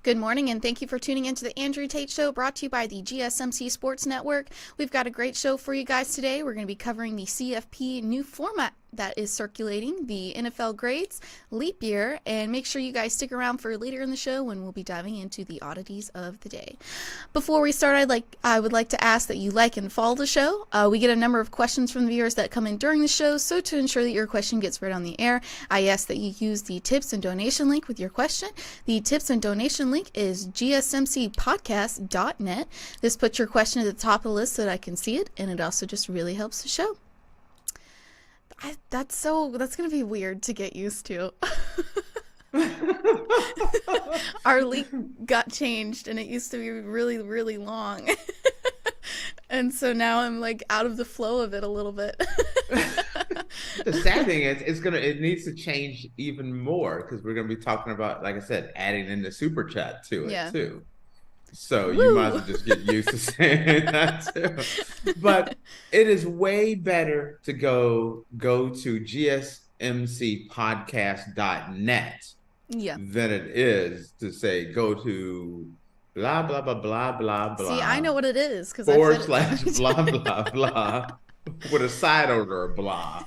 Good morning, and thank you for tuning into the Andrew Tate Show, brought to you by the GSMC Sports Network. We've got a great show for you guys today. We're going to be covering the CFP new format that is circulating, the NFL grades, leap year, and make sure you guys stick around for later in the show when we'll be diving into the oddities of the day. Before we start, I would like to ask that you like and follow the show. We get a number of questions from the viewers that come in during the show, so to ensure that your question gets read on the air, I ask that you use the tips and donation link with your question. The tips and donation link is gsmcpodcast.net. This puts your question at the top of the list so that I can see it, and it also just really helps the show. That's going to be weird to get used to. Our link got changed, and it used to be really, really long. And so now I'm out of the flow of it a little bit. The sad thing is, it needs to change even more because we're going to be talking about, like I said, adding in the super chat to it too. So Woo! You might as well just get used to saying that too. But it is way better to go to gsmcpodcast.net than it is to say go to blah, blah, blah, blah, blah, blah. See, I know what it is. / blah, blah, blah. With a side order of blah.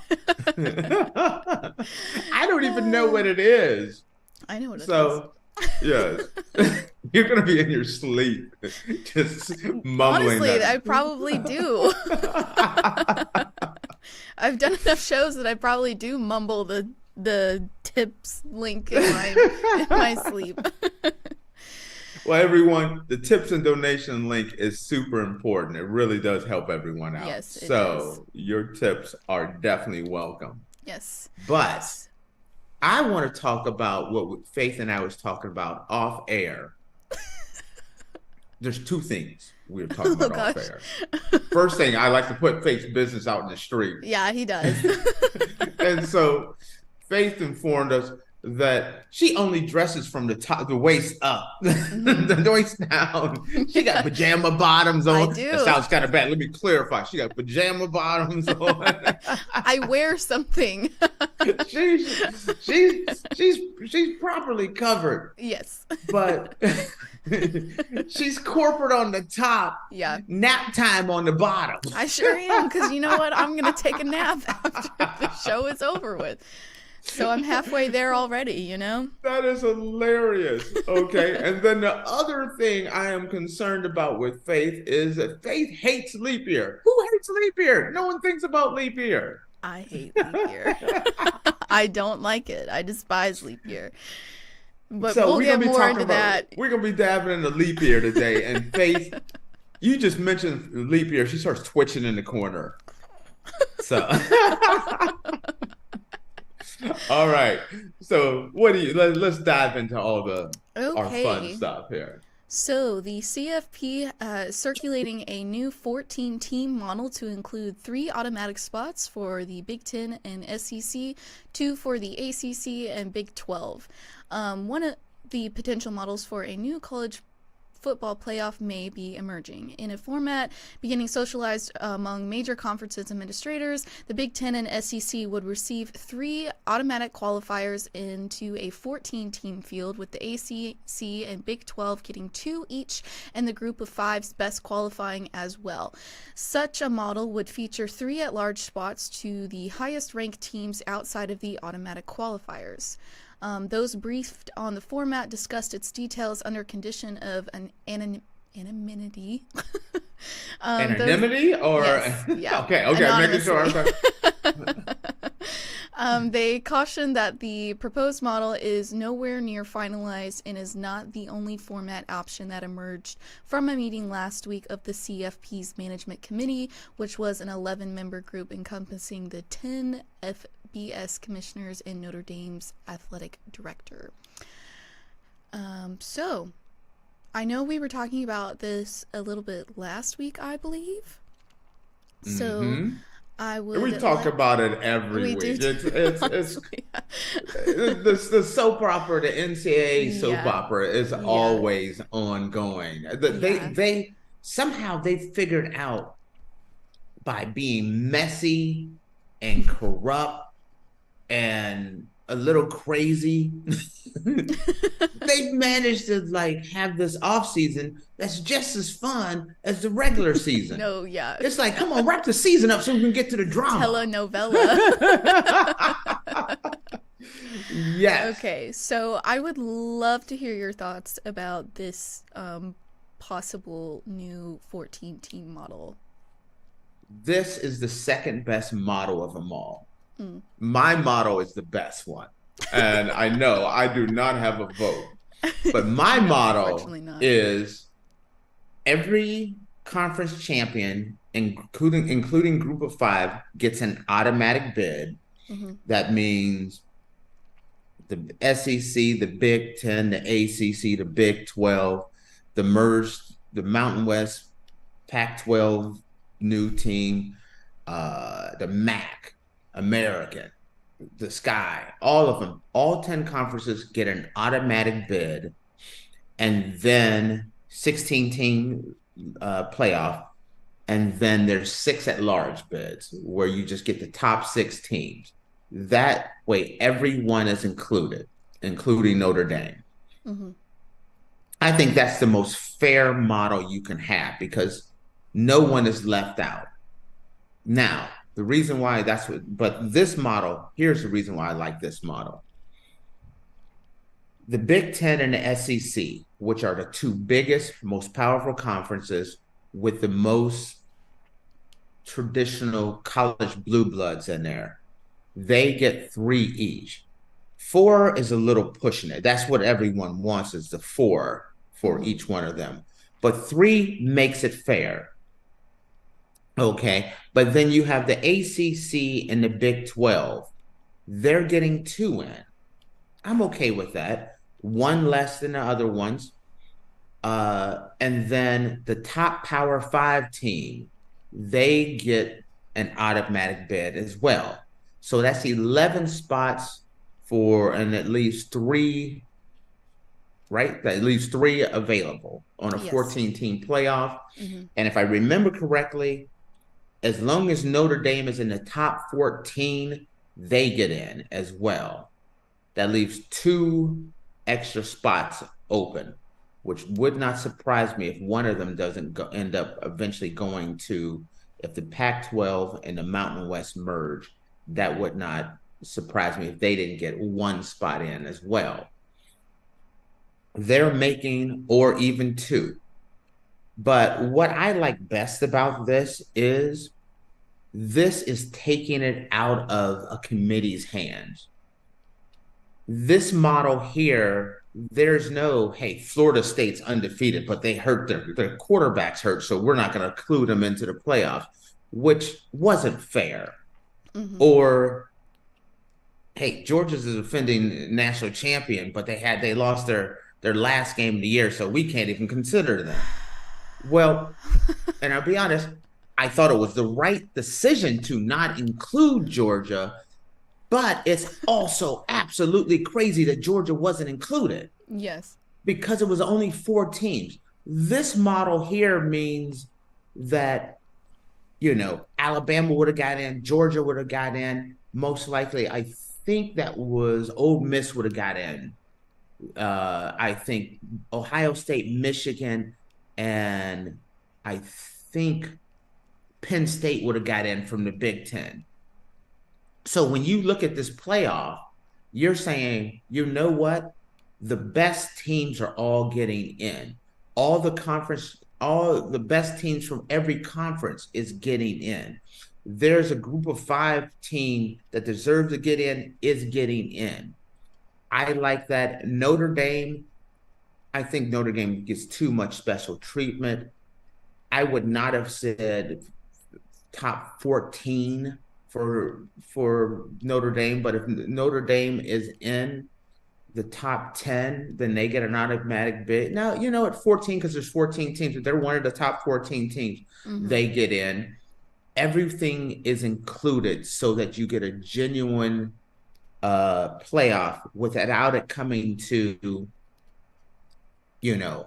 I don't even know what it is. I know what it is. So, yes. You're going to be in your sleep just mumbling. Honestly, I probably do. I've done enough shows that I probably do mumble the tips link in my sleep. Well, everyone, the tips and donation link is super important. It really does help everyone out. Yes, it does. Your tips are definitely welcome. Yes. But I want to talk about what Faith and I was talking about off air. There's two things we were talking about off air. First thing, I like to put Faith's business out in the street. Yeah, he does. And so Faith informed us that she only dresses from the waist up, the waist down. She got pajama bottoms on. I do. That sounds kind of bad. Let me clarify. She got pajama bottoms on. I wear something. She's properly covered. Yes. But she's corporate on the top. Yeah. Nap time on the bottom. I sure am, because you know what? I'm gonna take a nap after the show is over with. So I'm halfway there already, you know? That is hilarious. Okay. And then the other thing I am concerned about with Faith is that Faith hates leap year. Who hates leap year? No one thinks about leap year. I hate leap year. I don't like it. I despise leap year. But so we'll get more into that. We're going to be dabbing into leap year today. And Faith, you just mentioned leap year. She starts twitching in the corner. So... All right. So what do you, let's dive into all our fun stuff here. So the CFP circulating a new 14-team model to include 3 automatic spots for the Big Ten and SEC, 2 for the ACC and Big 12. One of the potential models for a new college football playoff may be emerging. In a format beginning socialized among major conferences administrators, the Big Ten and SEC would receive 3 automatic qualifiers into a 14-team field, with the ACC and Big 12 getting 2 each, and the group of 5's best qualifying as well. Such a model would feature 3 at-large spots to the highest-ranked teams outside of the automatic qualifiers. Those briefed on the format discussed its details under condition of anonymity. Anonymity? Or yes, yeah. Okay, making sure. They cautioned that the proposed model is nowhere near finalized and is not the only format option that emerged from a meeting last week of the CFP's management committee, which was an 11-member group encompassing the 10 FBS commissioners and Notre Dame's athletic director. So I know we were talking about this a little bit last week, I believe. So I would. We talk about it every week. It's the soap opera, the NCAA soap opera is always ongoing. They somehow they figured out by being messy and corrupt and a little crazy. They've managed to like have this off season that's just as fun as the regular season. No, yeah. It's like, come on, wrap the season up so we can get to the drama. Telenovela. Yes. Okay, so I would love to hear your thoughts about this possible new 14-team model. This is the second best model of them all. My model is the best one. And I know I do not have a vote. But my model is every conference champion, including group of 5, gets an automatic bid. That means the SEC, the Big Ten, the ACC, the Big 12, the merged, the Mountain West, Pac-12 new team, the MAC, American, the Sky, all of them, all 10 conferences get an automatic bid, and then 16-team playoff, and then there's 6 at-large bids where you just get the top 6 teams. That way, everyone is included, including Notre Dame. I think that's the most fair model you can have because no one is left out. Now, the reason why but this model, here's the reason why I like this model. The Big Ten and the SEC, which are the 2 biggest, most powerful conferences with the most traditional college blue bloods in there, they get 3 each. 4 is a little pushing it. That's what everyone wants, is the 4 for each one of them. But 3 makes it fair. Okay, but then you have the ACC and the Big 12. They're getting 2 in. I'm okay with that. 1 less than the other ones. And then the top Power 5 team, they get an automatic bid as well. So that's 11 spots for, and at least 3, right? At least 3 available on a 14-team playoff. And if I remember correctly, as long as Notre Dame is in the top 14, they get in as well. That leaves 2 extra spots open, which would not surprise me if one of them doesn't end up eventually going to, if the Pac-12 and the Mountain West merge, that would not surprise me if they didn't get 1 spot in as well. They're making, or even 2. But what I like best about this is taking it out of a committee's hands. This model here, there's no, hey, Florida State's undefeated, but they hurt their quarterbacks hurt, so we're not going to include them into the playoffs, which wasn't fair. Or, hey, Georgia's a defending national champion, but they lost their last game of the year, so we can't even consider them. Well, and I'll be honest, I thought it was the right decision to not include Georgia, but it's also absolutely crazy that Georgia wasn't included. Yes. Because it was only 4 teams. This model here means that, Alabama would have got in, Georgia would have got in. Most likely, I think that was Ole Miss would have got in. I think Ohio State, Michigan, and I think Penn State would have got in from the Big Ten. So when you look at this playoff, you're saying, you know what? The best teams are all getting in. All the best teams from every conference is getting in. There's a group of 5 team that deserve to get in is getting in. I like that. Notre Dame, I think Notre Dame gets too much special treatment. I would not have said top 14 for Notre Dame, but if Notre Dame is in the top 10, then they get an automatic bid. Now, at 14, because there's 14 teams, if they're one of the top 14 teams, they get in. Everything is included so that you get a genuine playoff without it coming to,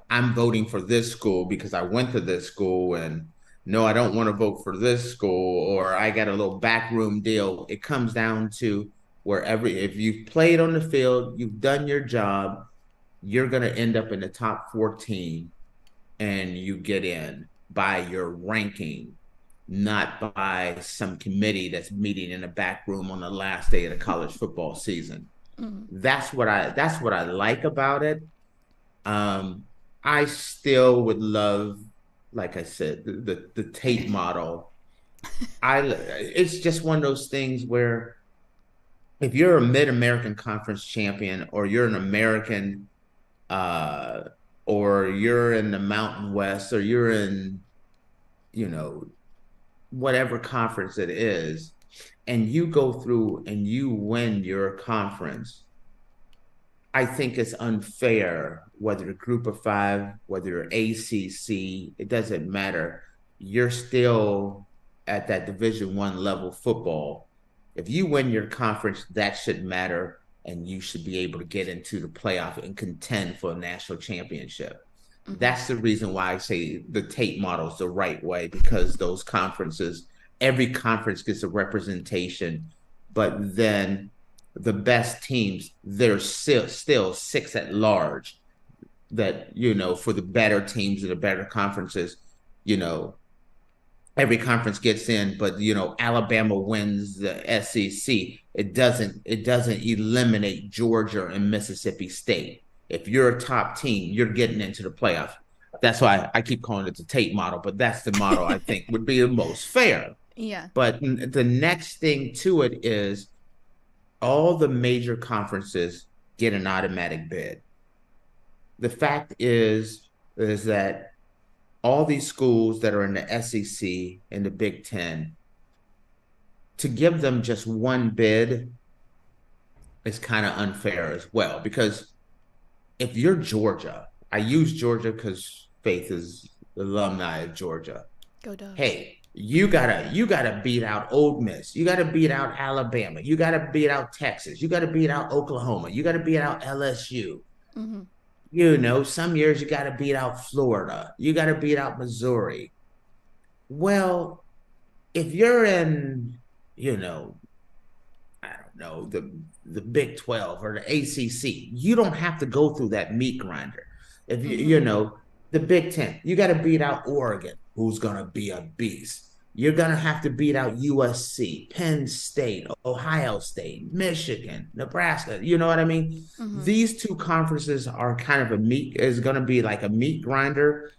I'm voting for this school because I went to this school, and no, I don't want to vote for this school, or I got a little backroom deal. It comes down to where if you've played on the field, you've done your job, you're going to end up in the top 14 and you get in by your ranking, not by some committee that's meeting in a back room on the last day of the college football season. That's what I like about it. I still would love, like I said, the Tate model. It's just one of those things where if you're a Mid-American Conference champion, or you're an American, or you're in the Mountain West, or you're in, whatever conference it is, and you go through and you win your conference, I think it's unfair, whether a group of 5, whether you're ACC, it doesn't matter. You're still at that Division I level football. If you win your conference, that should matter, and you should be able to get into the playoff and contend for a national championship. That's the reason why I say the Tate model is the right way, because those conferences, every conference gets a representation, but then the best teams, there's still 6 at large that, for the better teams and the better conferences, every conference gets in, but Alabama wins the SEC. It doesn't eliminate Georgia and Mississippi State. If you're a top team, you're getting into the playoff. That's why I keep calling it the Tate model, but that's the model I think would be the most fair. Yeah. But the next thing to it is all the major conferences get an automatic bid. The fact is that all these schools that are in the SEC and the Big Ten, to give them just one bid is kind of unfair as well. Because if you're Georgia, I use Georgia because Faith is alumni of Georgia. Go Dogs. Hey, you gotta beat out Ole Miss. You gotta beat out Alabama. You gotta beat out Texas. You gotta beat out Oklahoma. You gotta beat out LSU. Some years you gotta beat out Florida. You gotta beat out Missouri. Well, if you're in, I don't know, the Big 12 or the ACC, you don't have to go through that meat grinder. If the Big Ten, you got to beat out Oregon, who's going to be a beast. You're going to have to beat out USC, Penn State, Ohio State, Michigan, Nebraska. You know what I mean? These two conferences are kind of going to be like a meat grinder.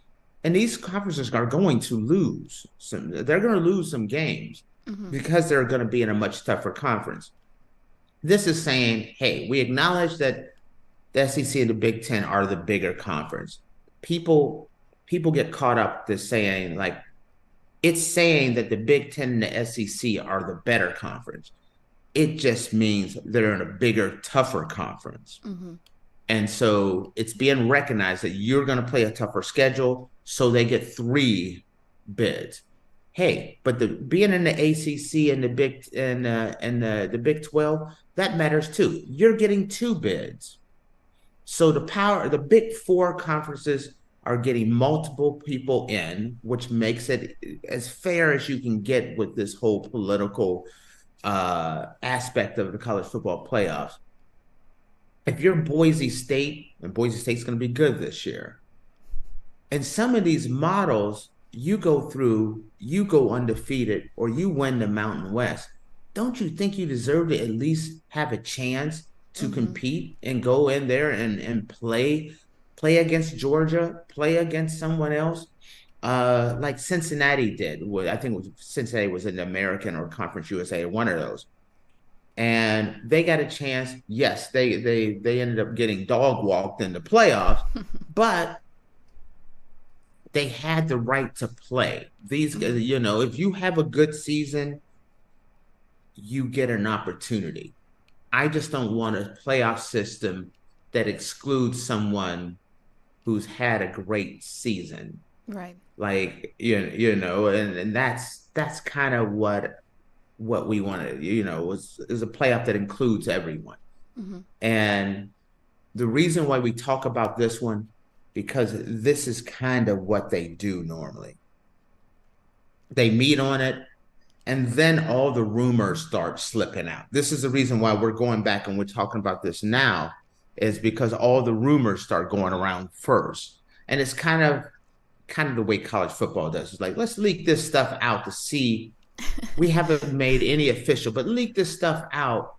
And these conferences are going to lose they're going to lose some games because they're going to be in a much tougher conference. This is saying, hey, we acknowledge that the SEC and the Big Ten are the bigger conference. People get caught up to saying, like, it's saying that the Big Ten and the SEC are the better conference. It just means they're in a bigger, tougher conference. And so it's being recognized that you're going to play a tougher schedule, so they get 3 bids. Hey, but being in the ACC and the Big 12, that matters too. You're getting 2 bids. So the Big 4 conferences are getting multiple people in, which makes it as fair as you can get with this whole political aspect of the college football playoffs. If you're Boise State, and Boise State's going to be good this year, and some of these models, you go undefeated, or you win the Mountain West, don't you think you deserve to at least have a chance to compete and go in there and play against Georgia, play against someone else, like Cincinnati did? I think Cincinnati was in the American or Conference USA, one of those. And they got a chance. Yes, they ended up getting dog walked in the playoffs, but they had the right to play. These, if you have a good season, you get an opportunity. I just don't want a playoff system that excludes someone who's had a great season. Right. Like, and that's kind of what we wanted, is a playoff that includes everyone. And the reason why we talk about this one, because this is kind of what they do normally. They meet on it. And then all the rumors start slipping out. This is the reason why we're going back and we're talking about this now, is because all the rumors start going around first. And it's kind of the way college football does. It's like, let's leak this stuff out to see. We haven't made any official, but leak this stuff out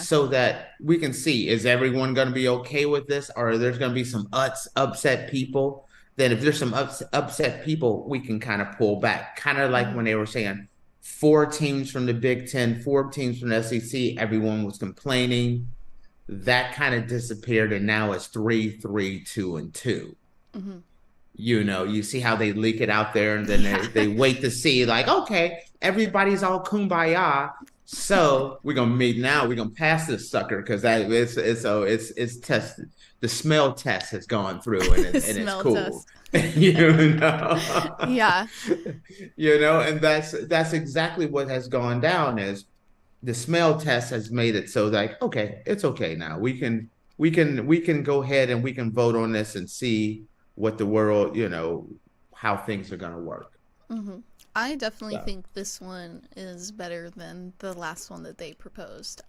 so that we can see, is everyone going to be okay with this? Or there's going to be some upset people? Then if there's some upset people, we can kind of pull back. Kind of like when they were saying 4 teams from the Big Ten, 4 teams from the SEC, everyone was complaining. That kind of disappeared, and now it's 3, 3, 2, and 2. Mm-hmm. You know, you see how they leak it out there, and then they wait to see, like, okay, everybody's all kumbaya, so we're gonna meet now. We're gonna pass this sucker because it's tested. The smell test has gone through, and it's cool. You know, you know, and that's exactly what has gone down. Is the smell test has made it so like, okay, it's okay now. We can go ahead and we can vote on this and see what the world, you know, how things are going to work. Mm-hmm. I definitely think this one is better than the last one that they proposed,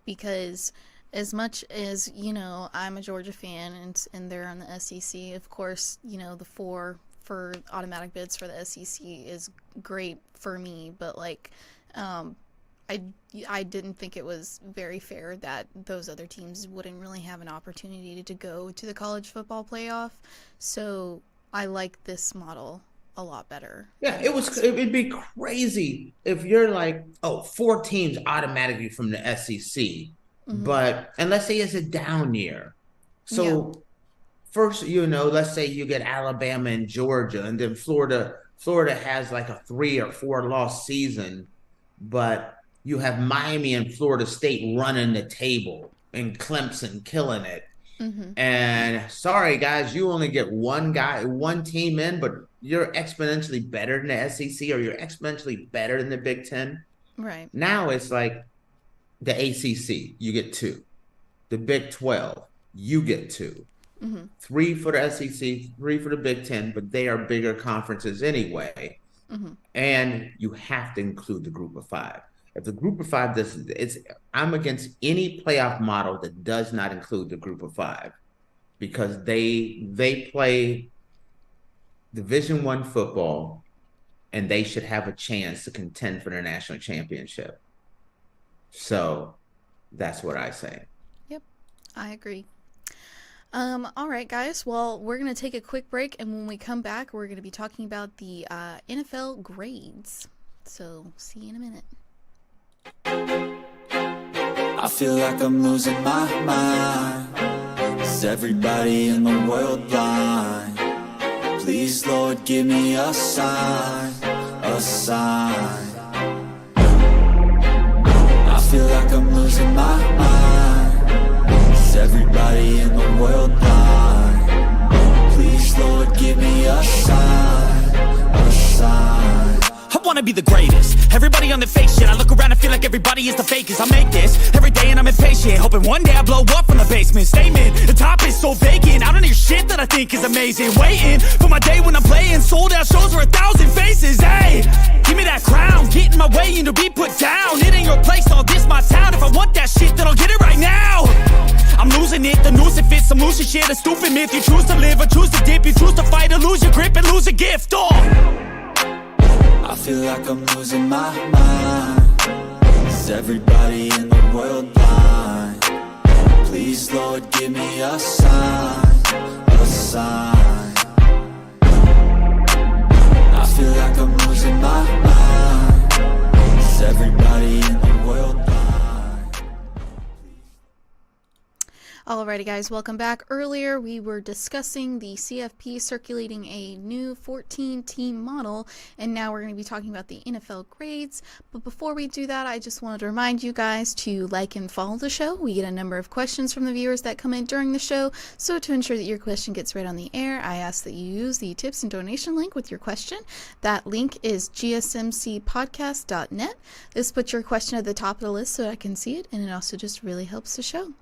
because as much as, you know, I'm a Georgia fan and they're on the SEC, of course, you know, the 4 for automatic bids for the SEC is great for me, but like, I didn't think it was very fair that those other teams wouldn't really have an opportunity to go to the college football playoff. So I like this model a lot better. Yeah, it'd be crazy if you're like, 4 teams automatically from the SEC, but, and let's say it's a down year. So first, you know, let's say you get Alabama and Georgia, and then Florida has like a 3 or 4 loss season, but you have Miami and Florida State running the table and Clemson killing it. Mm-hmm. And sorry, guys, you only get one team in, but you're exponentially better than the SEC, or you're exponentially better than the Big Ten. Right. Now it's like the ACC, you get 2. The Big 12, you get 2. Mm-hmm. 3 for the SEC, 3 for the Big Ten, but they are bigger conferences anyway. Mm-hmm. And you have to include the group of 5. If the group of 5 doesn't, I'm against any playoff model that does not include the group of 5, because they play Division I football, and they should have a chance to contend for the national championship. So that's what I say. Yep, I agree. All right, guys. Well, we're going to take a quick break, and when we come back, we're going to be talking about the NFL grades. So see you in a minute. I feel like I'm losing my mind. Is everybody in the world blind? Please, Lord, give me a sign, a sign. I feel like I'm losing my mind. Is everybody in the world blind? Please, Lord, give me a sign, a sign. I wanna be the greatest. Everybody on the fake shit. I look around and feel like everybody is the fakest. I make this every day and I'm impatient, hoping one day I blow up from the basement. Statement, the top is so vacant. I don't hear shit that I think is amazing. Waiting for my day when I'm playing sold out shows for 1,000 faces. Hey, give me that crown, get in my way and to be put down. It ain't your place, all this my town. If I want that shit, then I'll get it right now. I'm losing it, the noose it fits. I'm losing shit, a stupid myth. You choose to live or choose to dip. You choose to fight or lose your grip and lose a gift. I feel like I'm losing my mind. Is everybody in the world blind? Please, Lord, give me a sign, a sign. I feel like I'm losing my mind. Is everybody in the world blind? Alrighty, guys, welcome back. Earlier, we were discussing the CFP circulating a new 14-team model, and now we're going to be talking about the NFL grades. But before we do that, I just wanted to remind you guys to like and follow the show. We get a number of questions from the viewers that come in during the show, so to ensure that your question gets read on the air, I ask that you use the tips and donation link with your question. That link is gsmcpodcast.net. This puts your question at the top of the list so I can see it, and it also just really helps the show.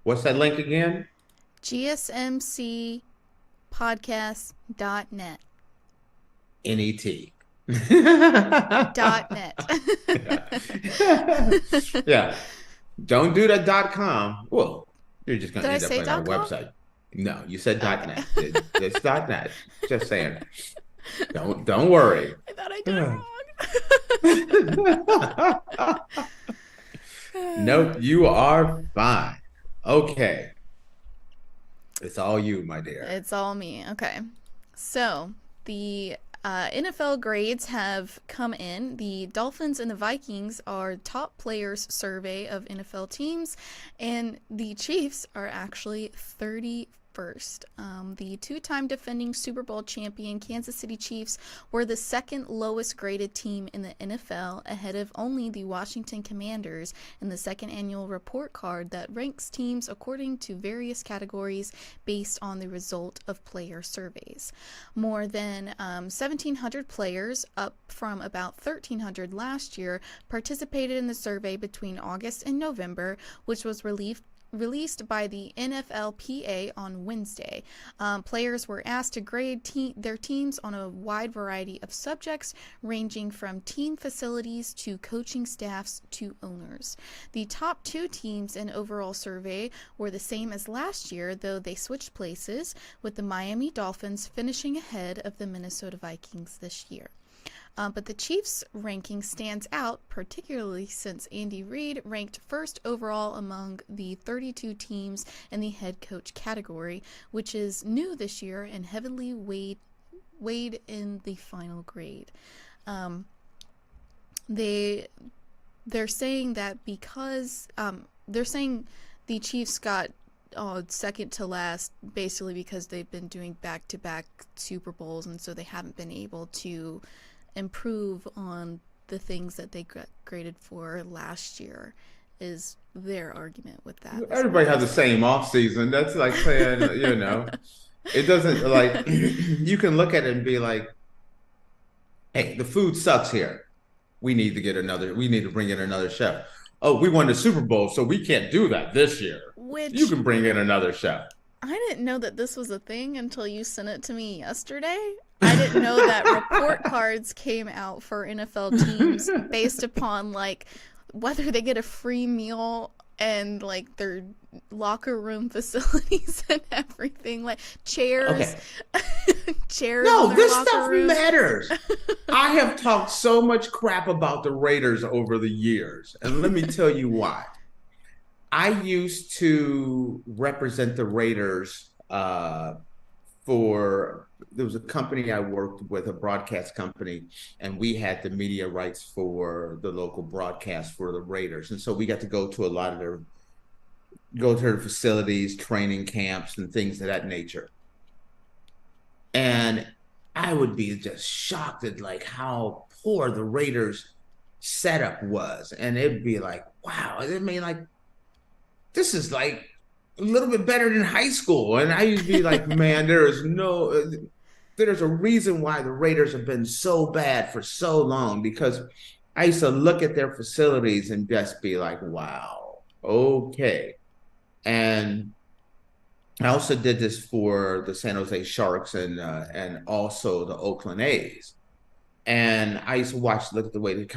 What's that link again? GSMCpodcast.net. NET. .net. Yeah. Don't do that .com. Well, you're just going to end up on our website. No, you said .net. It's .net. Just saying. Don't worry. I thought I did it wrong. Nope, you are fine. Okay. It's all you, my dear. It's all me. Okay. So the NFL grades have come in. The Dolphins and the Vikings are top players survey of NFL teams, and the Chiefs are actually 31st. The two-time defending Super Bowl champion Kansas City Chiefs were the second lowest graded team in the NFL, ahead of only the Washington Commanders in the second annual report card that ranks teams according to various categories based on the result of player surveys. More than 1,700 players, up from about 1,300 last year, participated in the survey between August and November, which was released by the NFLPA on Wednesday. Players were asked to grade their teams on a wide variety of subjects, ranging from team facilities to coaching staffs to owners. The top two teams in overall survey were the same as last year, though they switched places, with the Miami Dolphins finishing ahead of the Minnesota Vikings this year. But the Chiefs' ranking stands out, particularly since Andy Reid ranked first overall among the 32 teams in the head coach category, which is new this year and heavily weighed in the final grade. They're saying that because they're saying the Chiefs got second to last basically because they've been doing back-to-back Super Bowls, and so they haven't been able to improve on the things that they got graded for last year, is their argument with that. Everybody has the same off season. That's like saying, it doesn't, like, you can look at it and be like, hey, the food sucks here. We need to bring in another chef. Oh, we won the Super Bowl, so we can't do that this year. You can bring in another chef. I didn't know that this was a thing until you sent it to me yesterday. I didn't know that report cards came out for NFL teams based upon, like, whether they get a free meal and, like, their locker room facilities and everything, like chairs. Okay. Chairs. No, this stuff matters. I have talked so much crap about the Raiders over the years, and let me tell you why. I used to represent the Raiders there was a company I worked with, a broadcast company, and we had the media rights for the local broadcast for the Raiders. And so we got to go to their facilities, training camps, and things of that nature. And I would be just shocked at like how poor the Raiders setup was. And it'd be like, wow, I mean, like, this is like a little bit better than high school. And I used to be like, man, there's a reason why the Raiders have been so bad for so long, because I used to look at their facilities and just be like, wow, okay. And I also did this for the San Jose Sharks and also the Oakland A's. And I used to look at the way the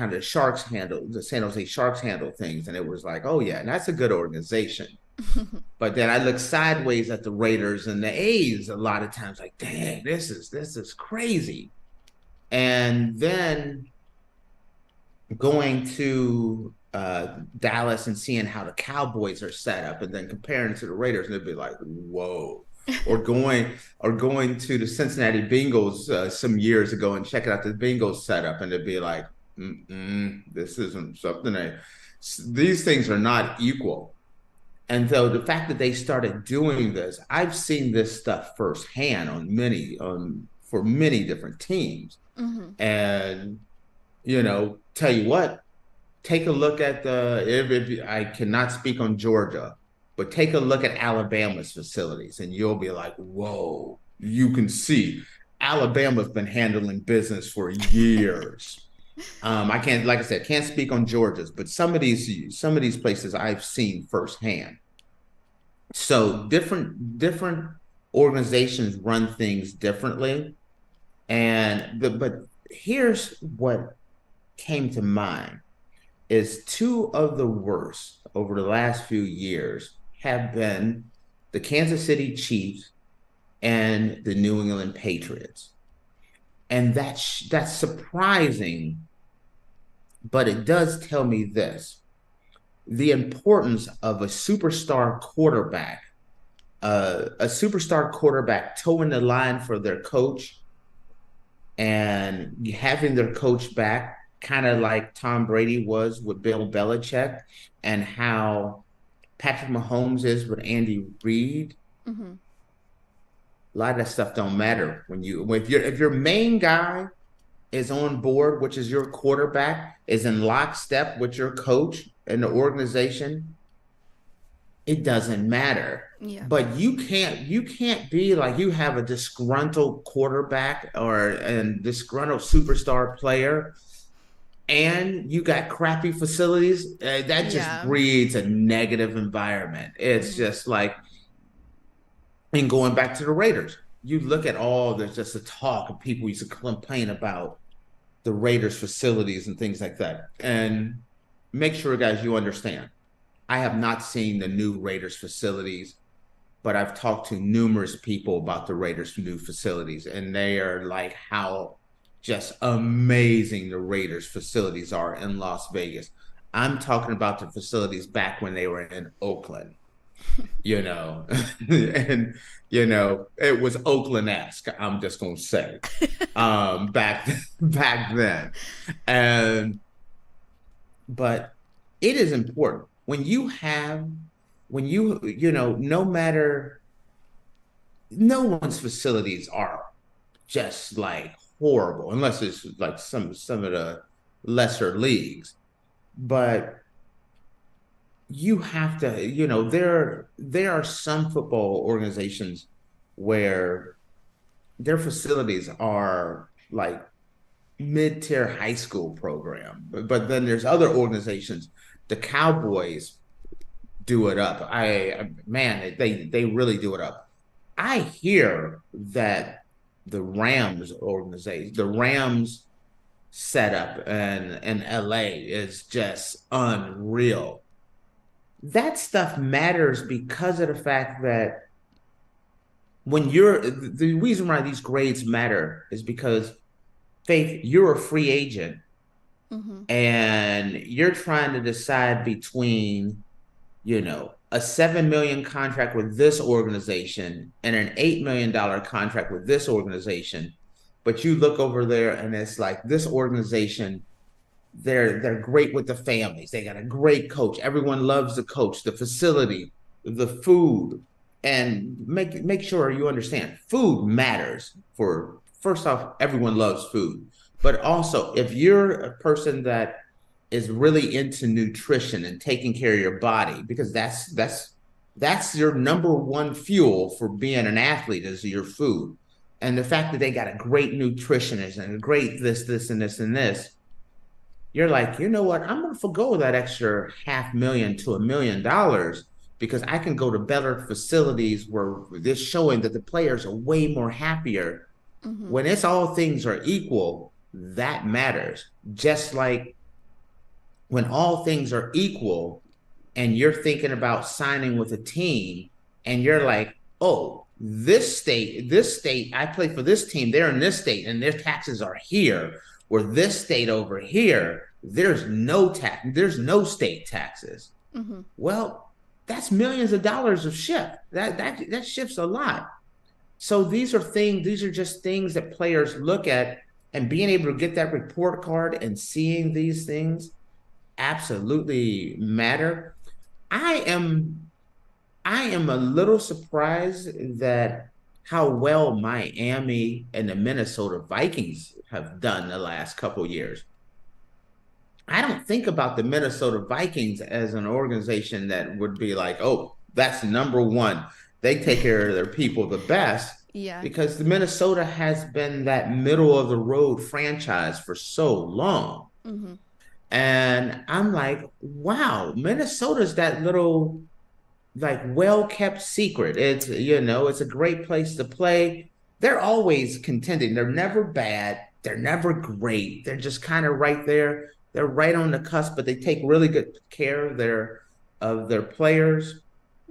San Jose Sharks handle things. And it was like, oh yeah, and that's a good organization. But then I look sideways at the Raiders and the A's a lot of times, like, dang, this is crazy. And then going to Dallas and seeing how the Cowboys are set up, and then comparing to the Raiders, and it'd be like, whoa. Or going to the Cincinnati Bengals some years ago and checking out the Bengals setup, and it'd be like, this isn't something these things are not equal. And so the fact that they started doing this, I've seen this stuff firsthand for many different teams. Mm-hmm. And, tell you what, take a look at I cannot speak on Georgia, but take a look at Alabama's facilities and you'll be like, whoa, you can see Alabama's been handling business for years. I can't speak on Georgia's, but some of these places I've seen firsthand. So different organizations run things differently, but here's what came to mind is two of the worst over the last few years have been the Kansas City Chiefs and the New England Patriots. And that's surprising, but it does tell me this: the importance of a superstar quarterback towing the line for their coach and having their coach back, kind of like Tom Brady was with Bill Belichick, and how Patrick Mahomes is with Andy Reid. Mm-hmm. A lot of that stuff don't matter if your main guy is on board, which is your quarterback, is in lockstep with your coach and the organization. It doesn't matter. Yeah. But you can't be like, you have a disgruntled quarterback or a disgruntled superstar player, and you got crappy facilities. That just breeds a negative environment. It's just like, and going back to the Raiders, you look at there's just a talk of people used to complain about the Raiders facilities and things like that. And make sure, guys, you understand. I have not seen the new Raiders facilities, but I've talked to numerous people about the Raiders' new facilities, and they are like how just amazing the Raiders' facilities are in Las Vegas. I'm talking about the facilities back when they were in Oakland, and, it was Oakland-esque, I'm just going to say, back then. But it is important. No one's facilities are just like horrible, unless it's like some of the lesser leagues. But you have to, there are some football organizations where their facilities are like mid-tier high school program, but then there's other organizations. The Cowboys do it up. They really do it up. I hear that the Rams organization, the Rams setup in LA is just unreal. That stuff matters because of the fact that the reason why these grades matter is because, Faith, you're a free agent. Mm-hmm. And you're trying to decide between, a $7 million contract with this organization and an $8 million contract with this organization. But you look over there and it's like, this organization, they're great with the families. They got a great coach. Everyone loves the coach, the facility, the food. And make sure you understand, food matters. First off, everyone loves food. But also, if you're a person that is really into nutrition and taking care of your body, because that's your number one fuel for being an athlete, is your food. And the fact that they got a great nutritionist and a great this, and this, and this, you're like, you know what? I'm going to forgo that extra $500,000 to $1 million because I can go to better facilities where they're showing that the players are way more happier. Mm-hmm. When it's all things are equal, that matters. Just like when all things are equal and you're thinking about signing with a team and you're like, oh, this state, I play for this team, they're in this state and their taxes are here, or this state over here, there's no state taxes. Mm-hmm. Well, that's millions of dollars of shift. That shifts a lot. So these are just things that players look at, and being able to get that report card and seeing these things absolutely matter. I am a little surprised that how well Miami and the Minnesota Vikings have done the last couple of years. I don't think about the Minnesota Vikings as an organization that would be like, oh, that's number one. They take care of their people the best. Yeah. Because the Minnesota has been that middle of the road franchise for so long. Mm-hmm. And I'm like, wow, Minnesota's that little like well-kept secret. It's, it's a great place to play. They're always contending. They're never bad. they're never great. They're just kind of right there. They're right on the cusp, but they take really good care of their players.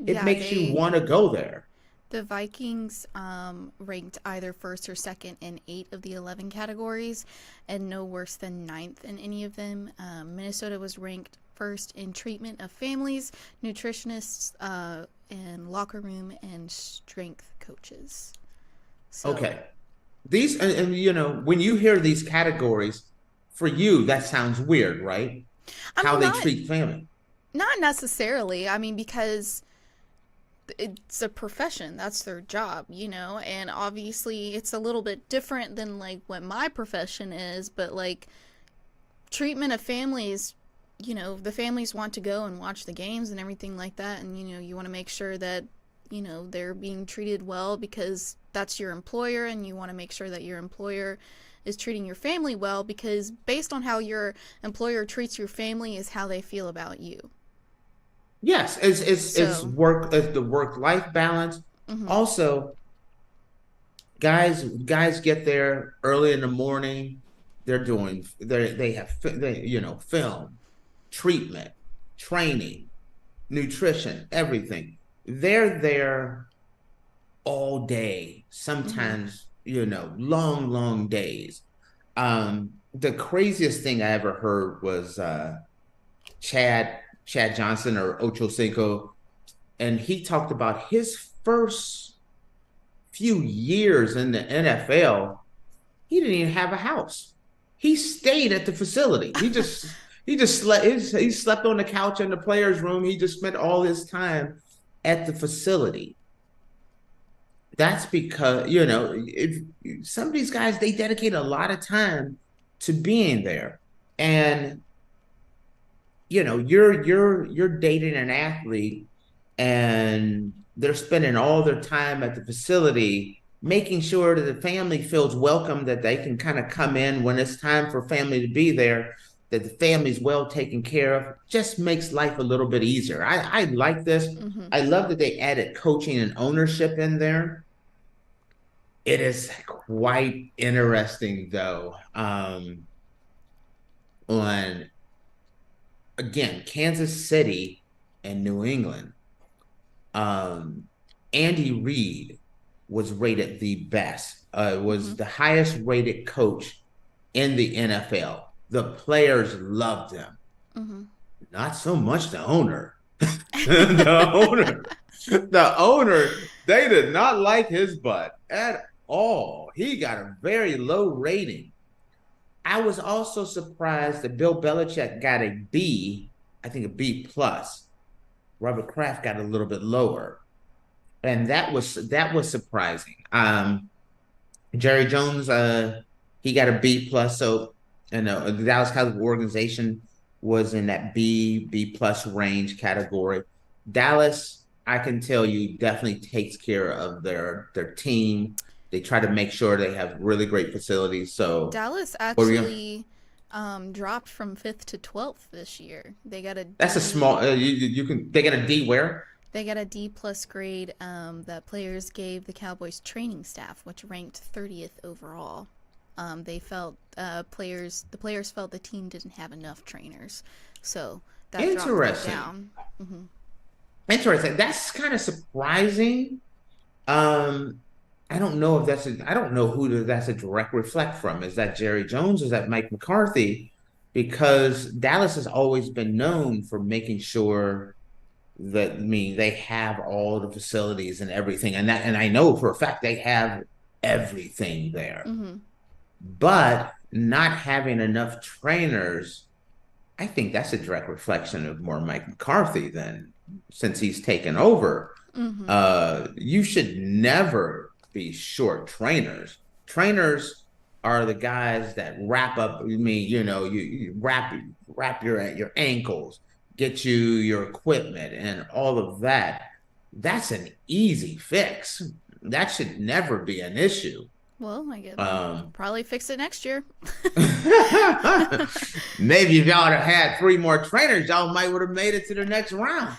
It makes you want to go there. The Vikings ranked either first or second in 8 of the 11 categories, and no worse than 9th in any of them. Minnesota was ranked first in treatment of families, nutritionists, and locker room and strength coaches. So, okay. These, and you know, when you hear these categories, for you, that sounds weird, right? How they treat family. Not necessarily. I mean, because it's a profession. That's their job, you know? And obviously it's a little bit different than like what my profession is, but like treatment of families, you know, the families want to go and watch the games and everything like that. And, you know, you want to make sure that, you know, they're being treated well because that's your employer, and you want to make sure that your employer is treating your family well, because based on how your employer treats your family is how they feel about you. Yes, it's the work-life balance. Mm-hmm. Also, guys get there early in the morning. They have film, treatment, training, nutrition, everything. They're there all day. Sometimes, long days. The craziest thing I ever heard was Chad Johnson or Ocho Cinco, and he talked about his first few years in the NFL. He didn't even have a house. He stayed at the facility. He just slept. He slept on the couch in the players' room. He just spent all his time at the facility. That's because some of these guys, they dedicate a lot of time to being there, and you're dating an athlete and they're spending all their time at the facility, making sure that the family feels welcome, that they can kind of come in when it's time for family to be there, that the family's well taken care of. Just makes life a little bit easier. I like this. Mm-hmm. I love that they added coaching and ownership in there. It is quite interesting though, on again, Kansas City and New England. Andy Reid was rated the best, was the highest rated coach in the NFL. The players loved him. Mm-hmm. Not so much the owner. The owner, they did not like his butt at all. He got a very low rating. I was also surprised that Bill Belichick got a B, I think a B plus. Robert Kraft got a little bit lower, and that was surprising. Jerry Jones, he got a B plus. So, the Dallas Cowboys organization was in that B plus range category. Dallas, I can tell you, definitely takes care of their team. They try to make sure they have really great facilities. So Dallas actually dropped from 5th to 12th this year. They got a D. That's a small. They got a D where? They got a D plus grade that players gave the Cowboys training staff, which ranked 30th overall. They felt the players felt the team didn't have enough trainers, so that dropped it down. Mm-hmm. Interesting. That's kind of surprising. I don't know if that's a direct reflect from. Is that Jerry Jones? Is that Mike McCarthy? Because Dallas has always been known for making sure that they have all the facilities and everything, and I know for a fact they have everything there. Mm-hmm. But not having enough trainers, I think that's a direct reflection of more Mike McCarthy than since he's taken over. Mm-hmm. You should never be short trainers. Trainers are the guys that wrap up. You wrap your ankles, get you your equipment and all of that. That's an easy fix. That should never be an issue. Well, I guess probably fix it next year. Maybe if y'all had had 3 more trainers, y'all might would have made it to the next round.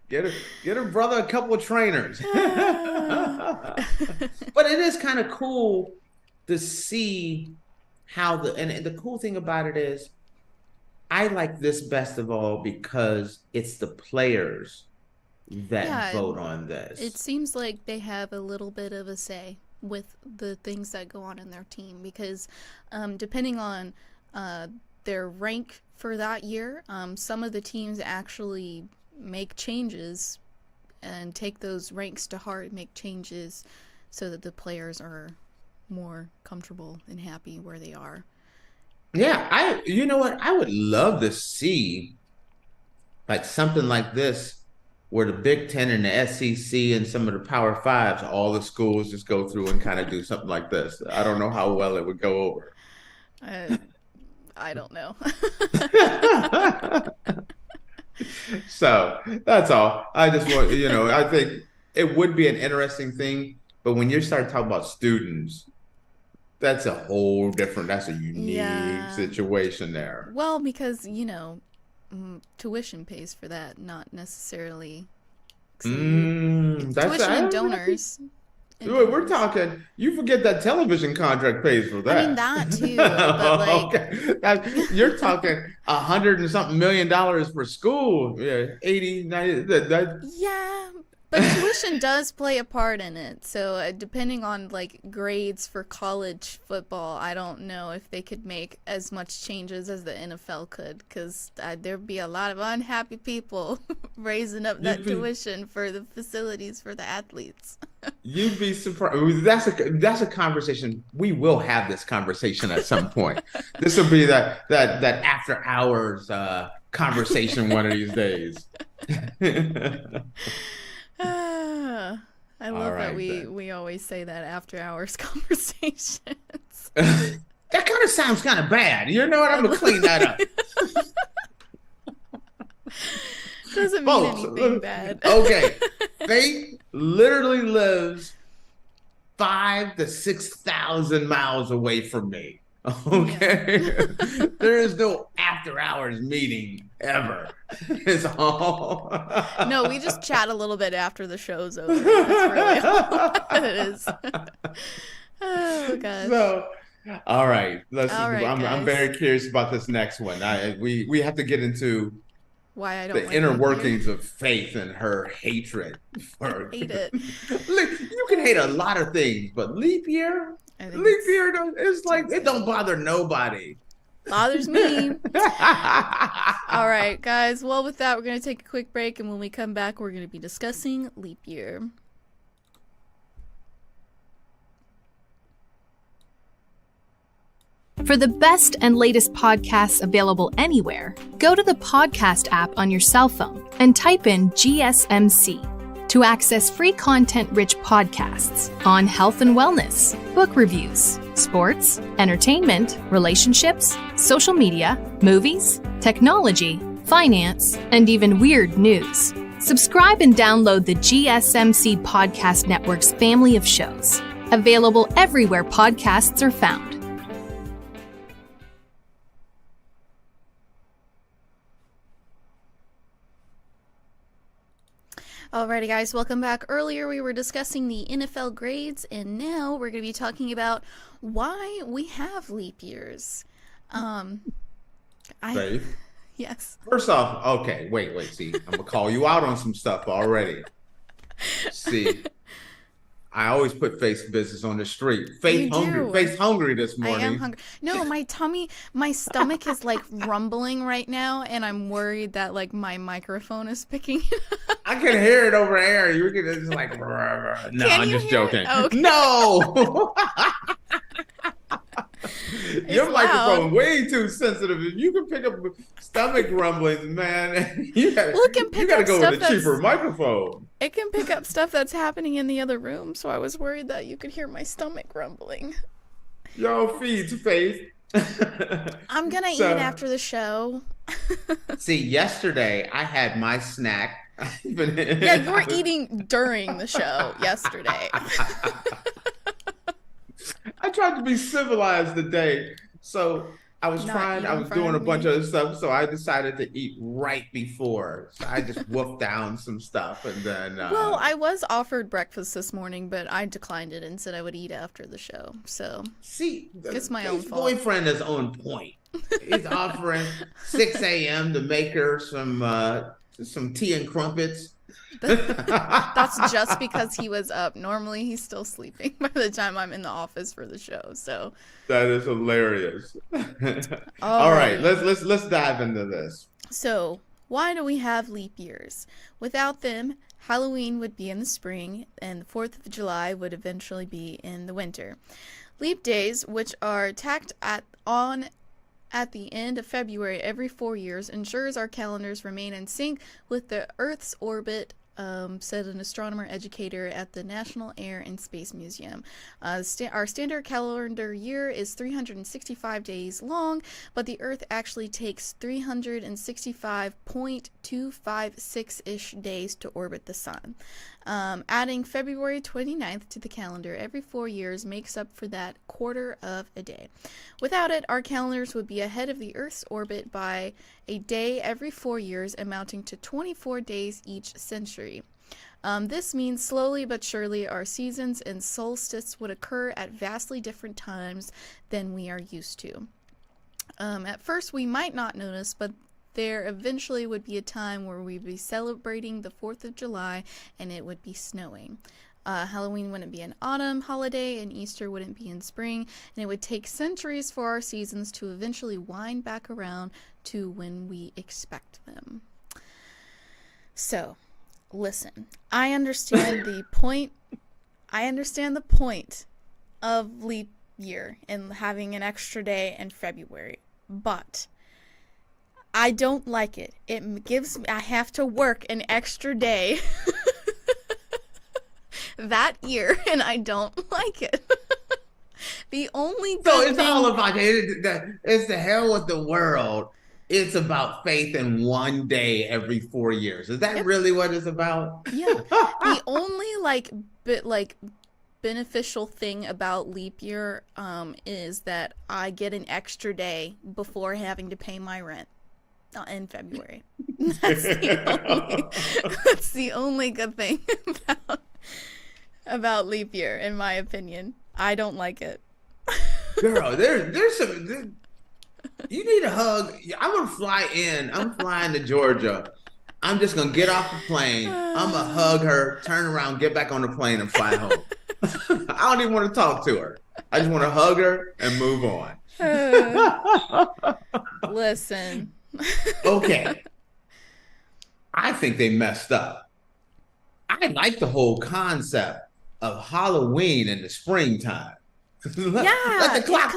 Get her brother a couple of trainers. But it is kind of cool to see how and the cool thing about it is I like this best of all because it's the players that vote on this. It seems like they have a little bit of a say with the things that go on in their team because depending on their rank for that year, some of the teams actually make changes and take those ranks to heart, make changes so that the players are more comfortable and happy where they are. Yeah, you know what? I would love to see like something like this where the Big Ten and the SEC and some of the Power Fives, all the schools just go through and kind of do something like this. I don't know how well it would go over. I don't know. So that's all. I just want, I think it would be an interesting thing, but when you start talking about students, that's a unique situation there. Well, because, tuition pays for that, not necessarily tuition and donors. We're talking, you forget that television contract pays for that. I mean, that too. But okay. You're talking $100 and something million for school. Yeah, 80, 90. Yeah, but tuition does play a part in it. So depending on grades for college football, I don't know if they could make as much changes as the NFL could, because there'd be a lot of unhappy people raising up that tuition for the facilities for the athletes. You'd be surprised. That's a conversation. We will have this conversation at some point. This will be that after hours conversation one of these days. I love that we always say that after hours conversations. That kind of sounds kind of bad. You know what? I'm gonna clean that up. Doesn't mean anything bad. Okay, Faith literally lives 5,000 to 6,000 miles away from me. Okay, there is no after hours meeting ever. It's all. No, we just chat a little bit after the show's over. That's really all it is. Oh gosh. So, all right. I'm very curious about this next one. We have to get into why I don't the inner workings of Faith and her hatred for. I hate it. You can hate a lot of things, but leap year is like it don't bother nobody. Bothers me. All right, guys. Well, with that, we're going to take a quick break, and when we come back, we're going to be discussing leap year. For the best and latest podcasts available anywhere, go to the podcast app on your cell phone and type in GSMC to access free content-rich podcasts on health and wellness, book reviews, sports, entertainment, relationships, social media, movies, technology, finance, and even weird news. Subscribe and download the GSMC Podcast Network's family of shows, available everywhere podcasts are found. Alrighty, guys, welcome back. Earlier, we were discussing the NFL grades, and now we're going to be talking about why we have leap years. Faith? Yes. First off, okay, wait, see, I'm going to call you out on some stuff already. See, I always put Faith's business on the street. Faith's hungry this morning. I am hungry. No, my stomach is rumbling right now, and I'm worried that my microphone is picking it up. I can hear it over there. You can just no, I'm just joking. Okay. No. Your microphone way too sensitive. If you can pick up stomach rumblings, man, you gotta go with a cheaper microphone. It can pick up stuff that's happening in the other room, so I was worried that you could hear my stomach rumbling. Yo, feeds Faith. I'm gonna eat after the show. See, yesterday I had my snack. Yeah, you were eating during the show yesterday. I tried to be civilized today. So I was doing a bunch of other stuff, so I decided to eat right before. So I just wolfed down some stuff, and then. Well, I was offered breakfast this morning, but I declined it and said I would eat after the show. So see, it's my own fault. Boyfriend is on point. He's offering 6 a.m. to make her some tea and crumpets. That's just because he was up. Normally he's still sleeping by the time I'm in the office for the show. So that is hilarious. All right, let's dive into this. So why do we have leap years? Without them, Halloween would be in the spring and the 4th of July would eventually be in the winter. Leap days, which are tacked at the end of February every 4 years, ensures our calendars remain in sync with the Earth's orbit, said an astronomer educator at the National Air and Space Museum. Our standard calendar year is 365 days long, but the Earth actually takes 365.256-ish days to orbit the sun. Adding February 29th to the calendar every 4 years makes up for that quarter of a day. Without it, our calendars would be ahead of the Earth's orbit by a day every 4 years, amounting to 24 days each century. This means slowly but surely our seasons and solstices would occur at vastly different times than we are used to. At first, we might not notice, but there eventually would be a time where we'd be celebrating the 4th of July and it would be snowing. Halloween wouldn't be an autumn holiday and Easter wouldn't be in spring, and it would take centuries for our seasons to eventually wind back around to when we expect them. So, listen, I understand the point of leap year and having an extra day in February, but I don't like it. I have to work an extra day that year, and I don't like it. The only good it's all about it's the hell with the world. It's about faith in one day every 4 years. Is that really what it's about? Yeah. The only beneficial thing about leap year is that I get an extra day before having to pay my rent in February. That's the only good thing about leap year, in my opinion. I don't like it. Girl, there's some. You need a hug. I'm gonna fly in. I'm flying to Georgia. I'm just gonna get off the plane. I'm gonna hug her, turn around, get back on the plane, and fly home. I don't even want to talk to her. I just want to hug her and move on. Listen. Okay. I think they messed up. I like the whole concept of Halloween in the springtime. Let the clock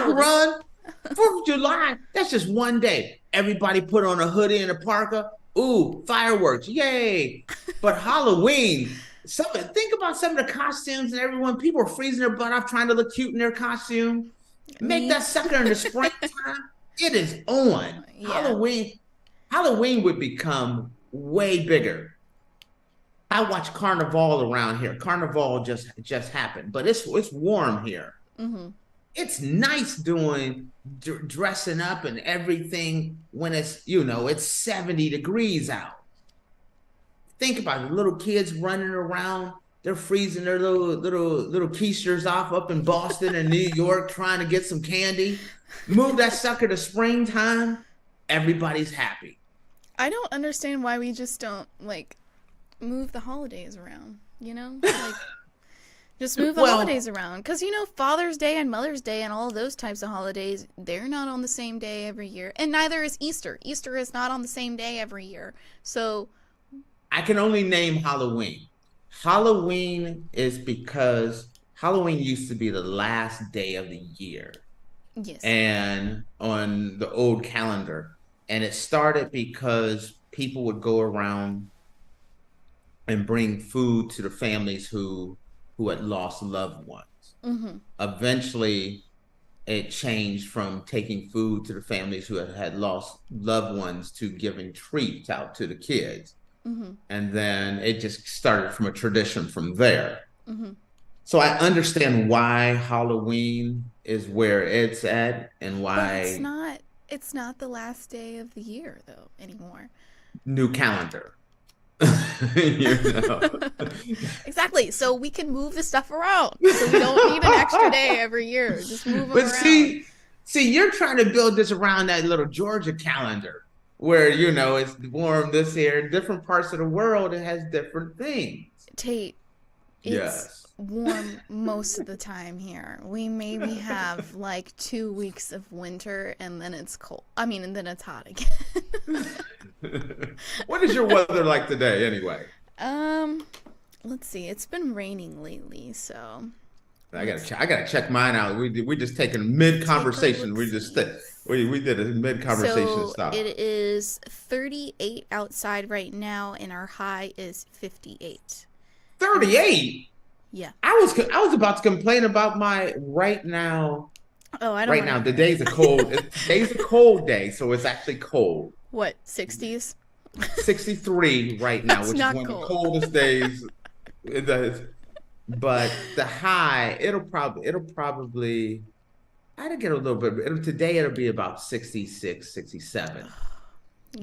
run. 4th of July, that's just one day. Everybody put on a hoodie and a parka. Ooh, fireworks, yay. But Halloween, think about some of the costumes and people are freezing their butt off trying to look cute in their costume. Make that sucker in the springtime. It is on. Yeah. Halloween would become way bigger. I watch Carnival around here. Carnival just happened, but it's warm here. Mm-hmm. It's nice doing dressing up and everything when it's 70 degrees out. Think about it, little kids running around. They're freezing their little keisters off up in Boston and New York trying to get some candy. Move that sucker to springtime. Everybody's happy. I don't understand why we just don't move the holidays around, just move the holidays around. Because, Father's Day and Mother's Day and all of those types of holidays, they're not on the same day every year. And neither is Easter. Easter is not on the same day every year. So I can only name Halloween. Halloween is because Halloween used to be the last day of the year. Yes. And on the old calendar. And it started because people would go around and bring food to the families who had lost loved ones. Mm-hmm. Eventually, it changed from taking food to the families who had lost loved ones to giving treats out to the kids. Mm-hmm. And then it just started from a tradition from there. Mm-hmm. So I understand why Halloween is where it's at and why it's not the last day of the year though anymore. New calendar. You know. Exactly. So we can move the stuff around. So we don't need an extra day every year. Just move them around. See, you're trying to build this around that little Georgia calendar where, you know, it's warm this year. Different parts of the world, it has different things. Tate, it's warm most of the time here. We maybe have like 2 weeks of winter and then it's cold. I mean, and then it's hot again. What is your weather like today anyway? Let's see. It's been raining lately, so I gotta check mine out. We just taking mid conversation. We did a mid conversation stop. It is 38 outside right now, and our high is 58. 38. Yeah. I was about to complain about my right now. Oh, I don't. Right now, the day's a cold. Today's a cold day, so it's actually cold. What, 60s? 63 right now, which is one of the coldest days. It does. But the high, it'll probably I'd get a little bit. Today it'll be about 66, 67.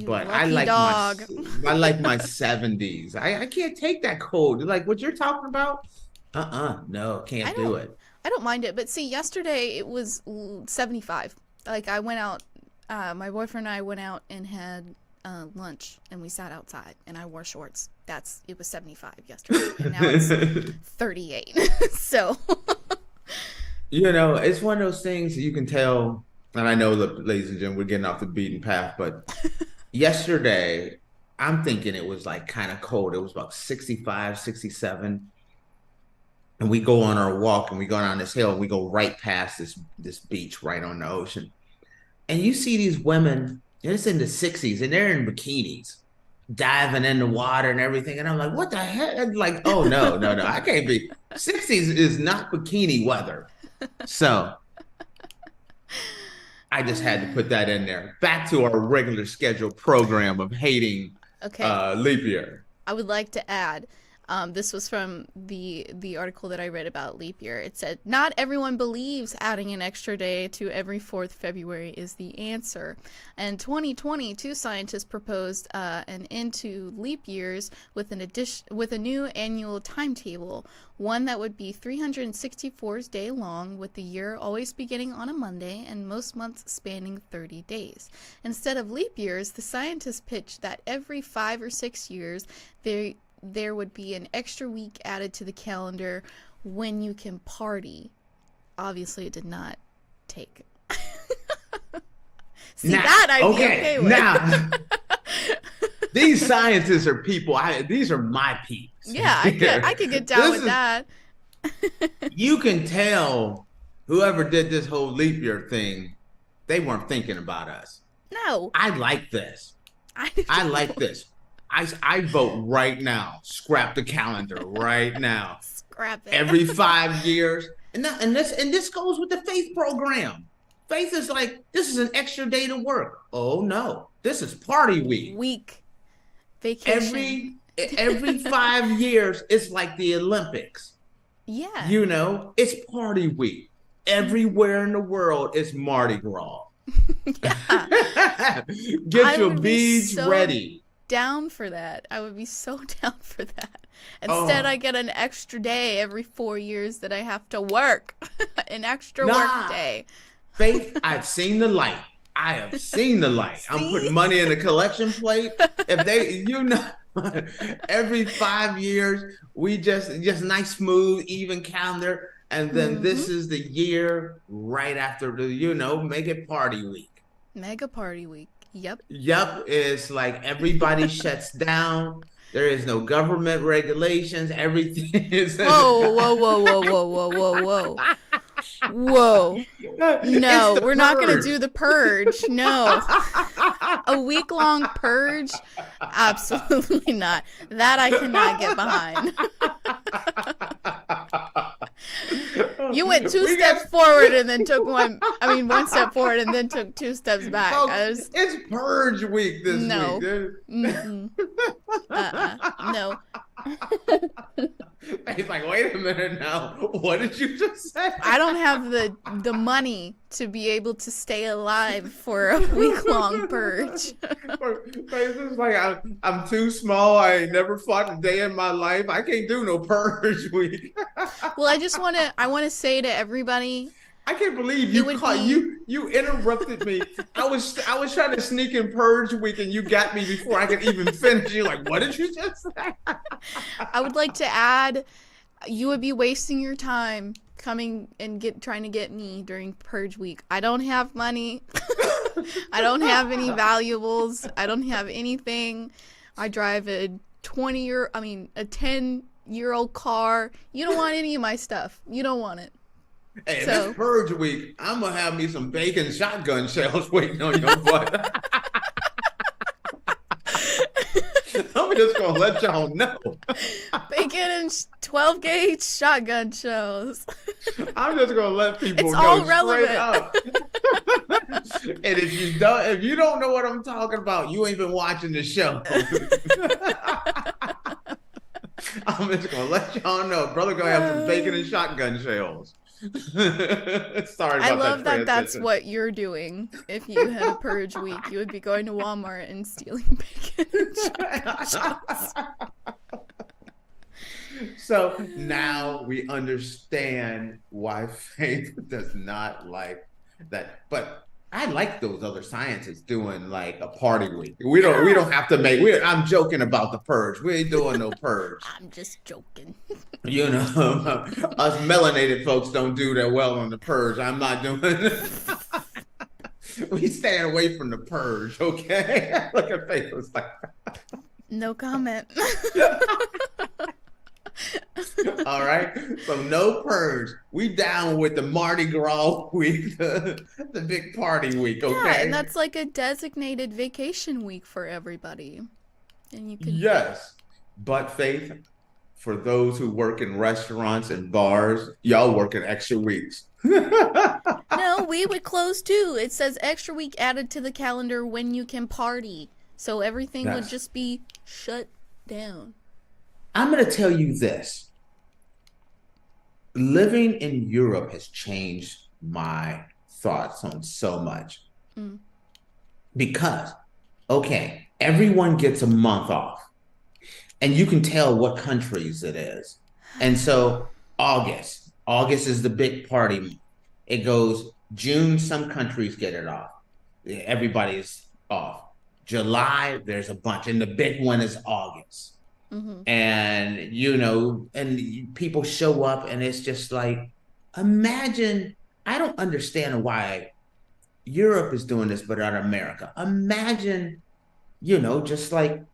But I like my 70s. I can't take that cold. Like what you're talking about? No, can't do it. I don't mind it, but see, yesterday it was 75. Like I went out, my boyfriend and I went out and had lunch, and we sat outside, and I wore shorts. It was 75 yesterday, and now it's 38. So, you know, it's one of those things you can tell, and I know, ladies and gentlemen, we're getting off the beaten path, but yesterday, I'm thinking it was like kind of cold. It was about 65, 67. And we go on our walk, and we go down this hill, and we go right past this beach right on the ocean. And you see these women, it's in the 60s, and they're in bikinis, diving in the water and everything. And I'm like, what the heck? I'm like, oh, no, I can't be. 60s is not bikini weather. So I just had to put that in there. Back to our regular scheduled program of hating leap year. I would like to add, this was from the article that I read about leap year. It said, not everyone believes adding an extra day to every 4th February is the answer. In 2020, 2 scientists proposed an end to leap years with a new annual timetable, one that would be 364 days long, with the year always beginning on a Monday and most months spanning 30 days. Instead of leap years, the scientists pitched that every 5 or 6 years, there would be an extra week added to the calendar when you can party. Obviously, it did not take. That I'd be okay with. Now, these scientists are people. These are my peeps. Yeah, I could get down with that. You can tell whoever did this whole leap year thing, they weren't thinking about us. No. I like this. I like this. I vote right now. Scrap the calendar right now. Scrap it. Every 5 years. And this goes with the faith program. Faith is like, this is an extra day to work. Oh no. This is party week. Vacation. Every 5 years, it's like the Olympics. Yeah. You know, it's party week. Everywhere in the world, it's Mardi Gras. Yeah. Get your beads ready. Down for that. I would be so down for that. Instead, I get an extra day every 4 years that I have to work. An extra work day. Faith, I've seen the light. I have seen the light. See? I'm putting money in the collection plate. If they, every 5 years, we just nice, smooth, even calendar. And then this is the year right after make it party week. Mega party week. Yep. It's like everybody shuts down. There is no government regulations. Everything is. Whoa. No, we're not going to do the purge. No. A week-long purge? Absolutely not. That I cannot get behind. You went two steps forward and then took one step forward and then took 2 steps back. It's purge week this week. No. No. He's like, wait a minute now. What did you just say? I don't have the money to be able to stay alive for a week-long purge. It's like, I'm too small. I ain't never fought a day in my life. I can't do no purge week. Well, I want to say to everybody, I can't believe you interrupted me. I was trying to sneak in purge week and you got me before I could even finish. You're like, what did you just say? I would like to add, you would be wasting your time coming and trying to get me during purge week. I don't have money. I don't have any valuables. I don't have anything. I drive a 10-year-old car. You don't want any of my stuff. You don't want it. Hey, this purge week, I'm gonna have me some bacon shotgun shells waiting on your butt. I'm just gonna let y'all know. Bacon and 12 gauge shotgun shells. I'm just gonna let people it's know all straight relevant. up. And if you don't know what I'm talking about, you ain't been watching the show. I'm just gonna let y'all know, brother gonna have some bacon and shotgun shells. Sorry about I love that that's what you're doing. If you had a purge week, you would be going to Walmart and stealing bacon and shotgun shells. So now we understand why Faith does not like that. But I like those other scientists doing like a party week. We don't have to I'm joking about the purge. We ain't doing no purge. I'm just joking. You know, us melanated folks don't do that well on the purge. I'm not doing it. We staying away from the purge, okay? Look at Faith was like no comment. All right, so no purge. We down with the Mardi Gras week, the big party week, okay? Yeah, and that's like a designated vacation week for everybody. And you can Yes, but Faith, for those who work in restaurants and bars, y'all working extra weeks. No, we would close too. It says extra week added to the calendar when you can party. So everything would just be shut down. I'm going to tell you this. Living in Europe has changed my thoughts on so much. Because, okay, everyone gets a month off. And you can tell what countries it is. And so August is the big party month. It goes June, some countries get it off. Everybody's off. July, there's a bunch. And the big one is August. And, you know, and people show up and it's just like, imagine, I don't understand why Europe is doing this, but not America. Imagine, you know, just like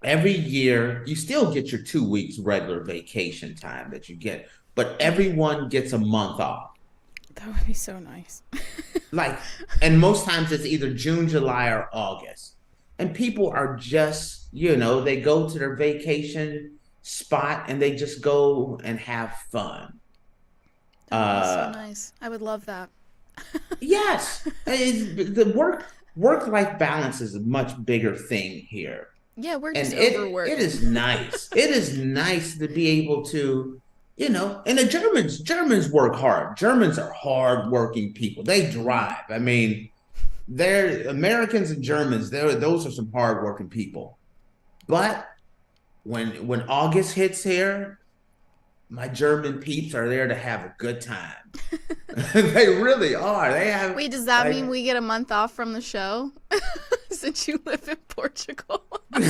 every year, you still get your 2 weeks regular vacation time that you get, but everyone gets a month off. That would be so nice. Like, and most times it's either June, July, or August. And people are just, you know, they go to their vacation spot and they just go and have fun. That would be so nice. I would love that. Yes. The work-life balance is a much bigger thing here. Yeah, we're just overworked. It is nice. It is nice to be able to, you know, and the Germans work hard. Germans are hard-working people. They drive. I mean, they're Americans and Germans. Those are some hard-working people. But when August hits here, my German peeps are there to have a good time. They really are. They have. Wait, does that mean we get a month off from the show? Since you live in Portugal. See,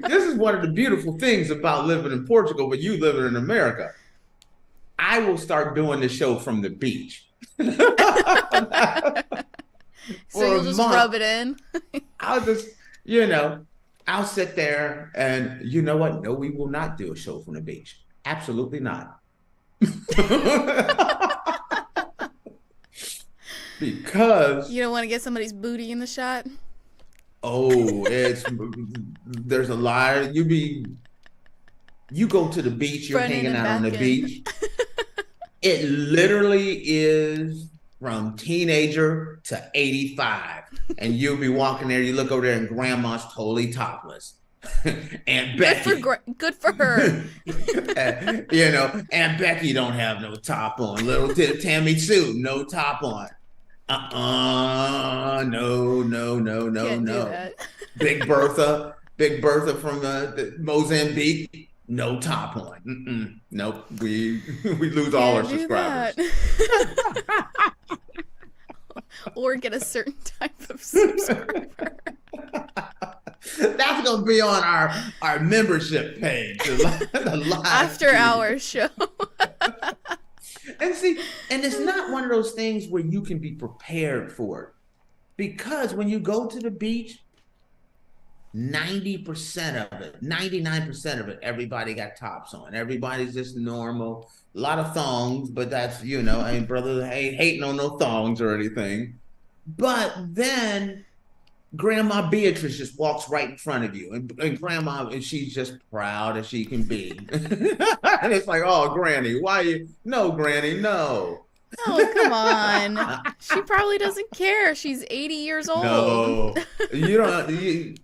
this is one of the beautiful things about living in Portugal, but you living in America. I will start doing the show from the beach. So you'll just rub it in? I'll just, you know, I'll sit there and you know what? No, we will not do a show from the beach. Absolutely not. Because you don't want to get somebody's booty in the shot? Oh, there's a lie. You go to the beach, you're hanging out on the beach. It literally is from teenager to 85. And you'll be walking there, you look over there and grandma's totally topless. And Becky. Good for her. You know, and Becky don't have no top on. Little Tammy Sue, no top on. No. Can't do that. Big Bertha from Mozambique, no top on. Nope, we lose all our subscribers. Or get a certain type of subscriber. That's gonna be on our membership page, the live after hour show. And see, and it's not one of those things where you can be prepared for it, because when you go to the beach, 90% of it, 99% of it, everybody got tops on. Everybody's just normal. A lot of thongs, but that's, you know, I ain't hating on no thongs or anything. But then Grandma Beatrice just walks right in front of you, and Grandma, and she's just proud as she can be. And it's like, oh, Granny, why you? No, Granny, no. Oh, come on. She probably doesn't care. She's 80 years old. No, you don't.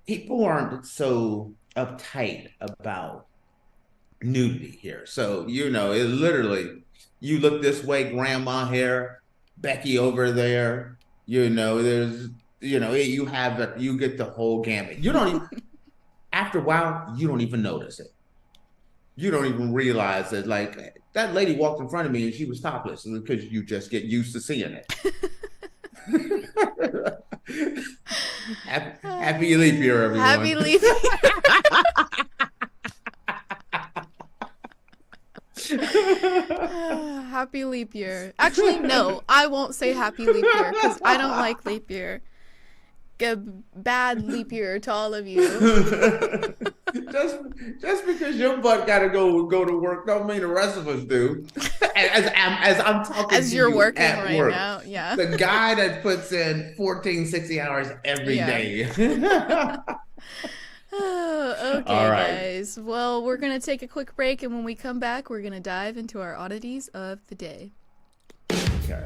People aren't so uptight about nudity here. So, you know, it literally, you look this way, Grandma here, Becky over there, you know, there's, you know, you get the whole gamut. You don't even, after a while, you don't even notice it. You don't even realize that, like, that lady walked in front of me and she was topless, because you just get used to seeing it. Happy leap year, everyone. Happy leap year. Happy leap year. Actually, no, I won't say happy leap year because I don't like leap year. Bad leap year to all of you. just because your butt gotta go to work don't mean the rest of us do. As I'm talking as to you're you working at right work, now, yeah. The guy that puts in 14, 60 hours every day. Okay, all right, guys. Well, we're gonna take a quick break, and when we come back, we're gonna dive into our oddities of the day. Okay.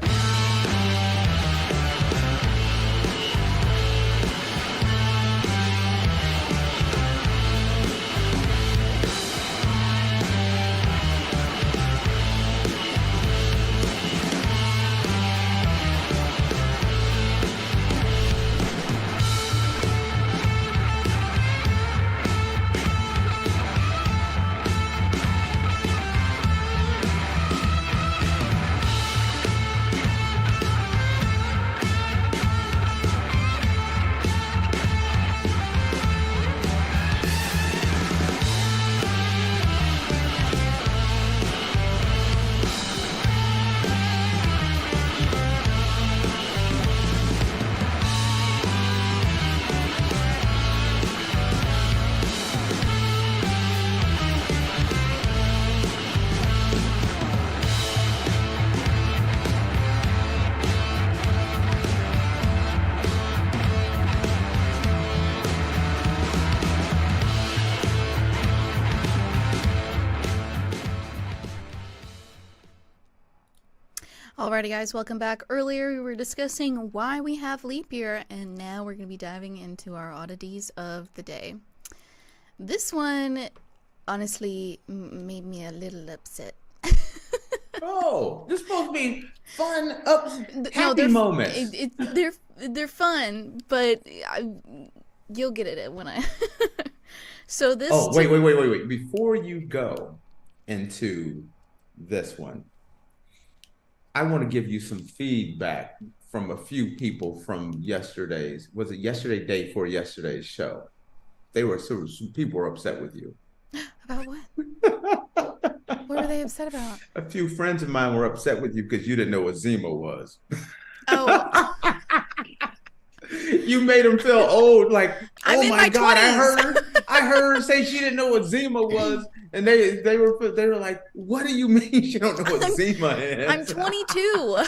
Alrighty, guys, welcome back. Earlier, we were discussing why we have leap year, and now we're going to be diving into our oddities of the day. This one, honestly, made me a little upset. Oh, this is supposed to be fun, happy moments. They're fun, but you'll get it when I... So this... Oh, wait. Before you go into this one, I want to give you some feedback from a few people from yesterday's, was it yesterday, day before yesterday's show? Some people were upset with you. About what? What were they upset about? A few friends of mine were upset with you because you didn't know what Zima was. Oh. You made them feel old, like, I'm oh my God, 20s. I heard her say she didn't know what Zima was. And they were like, what do you mean you don't know what Zima is? I'm 22.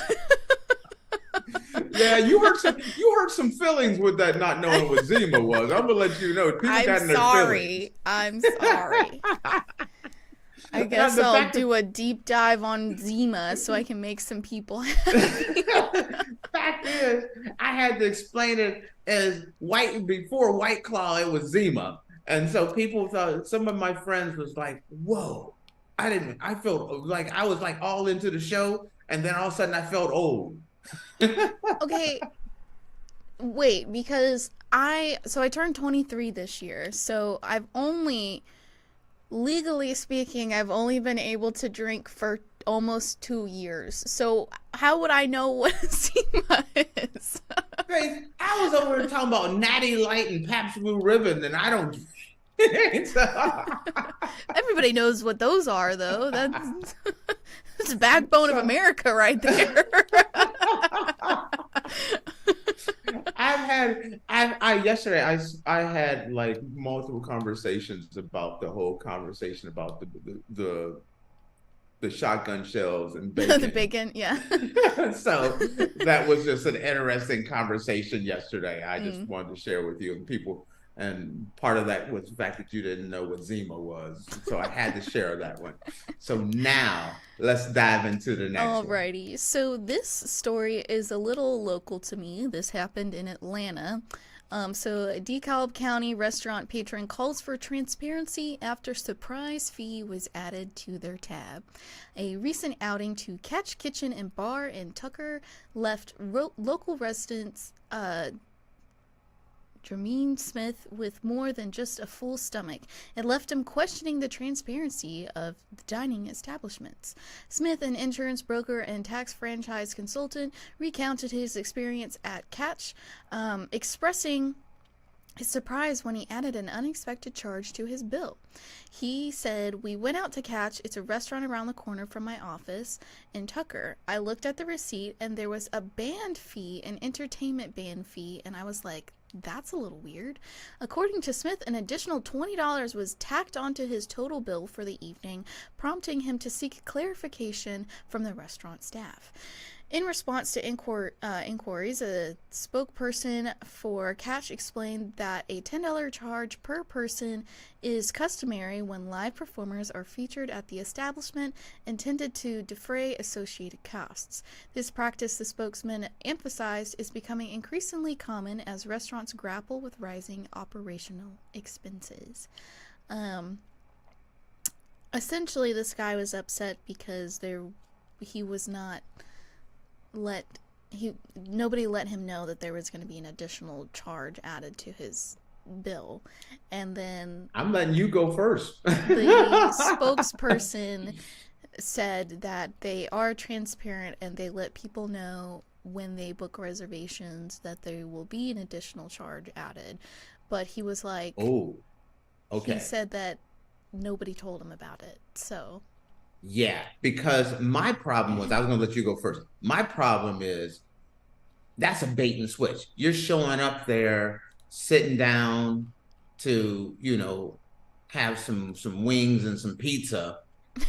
Yeah, you hurt some feelings with that, not knowing what Zima was. I'm gonna let you know. People got in their feelings. I'm sorry. I guess I'll do a deep dive on Zima so I can make some people happy. Fact is, I had to explain it as before White Claw, it was Zima. And so people thought, some of my friends was like, whoa, I felt like I was like all into the show. And then all of a sudden I felt old. Okay, wait, because I turned 23 this year. So legally speaking, I've only been able to drink for almost 2 years. So how would I know what SEMA is? I was over here talking about Natty Light and Pabst Blue Ribbon, and I don't. Everybody knows what those are, though. That's the backbone of America right there. Yesterday I had like multiple conversations about the whole conversation about the shotgun shells and bacon. The bacon, yeah. So that was just an interesting conversation yesterday. I just wanted to share with you and people. And part of that was the fact that you didn't know what Zima was. So I had to share that one. So now let's dive into the next one. Alrighty. So this story is a little local to me. This happened in Atlanta. So a DeKalb County restaurant patron calls for transparency after surprise fee was added to their tab. A recent outing to Catch Kitchen and Bar in Tucker left local residents Jermaine Smith with more than just a full stomach. It left him questioning the transparency of the dining establishments. Smith, an insurance broker and tax franchise consultant, recounted his experience at Catch, expressing his surprise when he added an unexpected charge to his bill. He said, "We went out to Catch. It's a restaurant around the corner from my office in Tucker. I looked at the receipt and there was a band fee, an entertainment band fee, and I was like, that's a little weird." According to Smith, an additional $20 was tacked onto his total bill for the evening, prompting him to seek clarification from the restaurant staff. In response to inquiries, a spokesperson for Catch explained that a $10 charge per person is customary when live performers are featured at the establishment, intended to defray associated costs. This practice, the spokesman emphasized, is becoming increasingly common as restaurants grapple with rising operational expenses. Essentially, this guy was upset because he was not nobody let him know that there was going to be an additional charge added to his bill. And then I'm letting you go first. The spokesperson said that they are transparent and they let people know when they book reservations that there will be an additional charge added. But he was like, oh, okay. He said that nobody told him about it. So yeah, because my problem was, I was going to let you go first. My problem is that's a bait and switch. You're showing up there, sitting down to, have some wings and some pizza.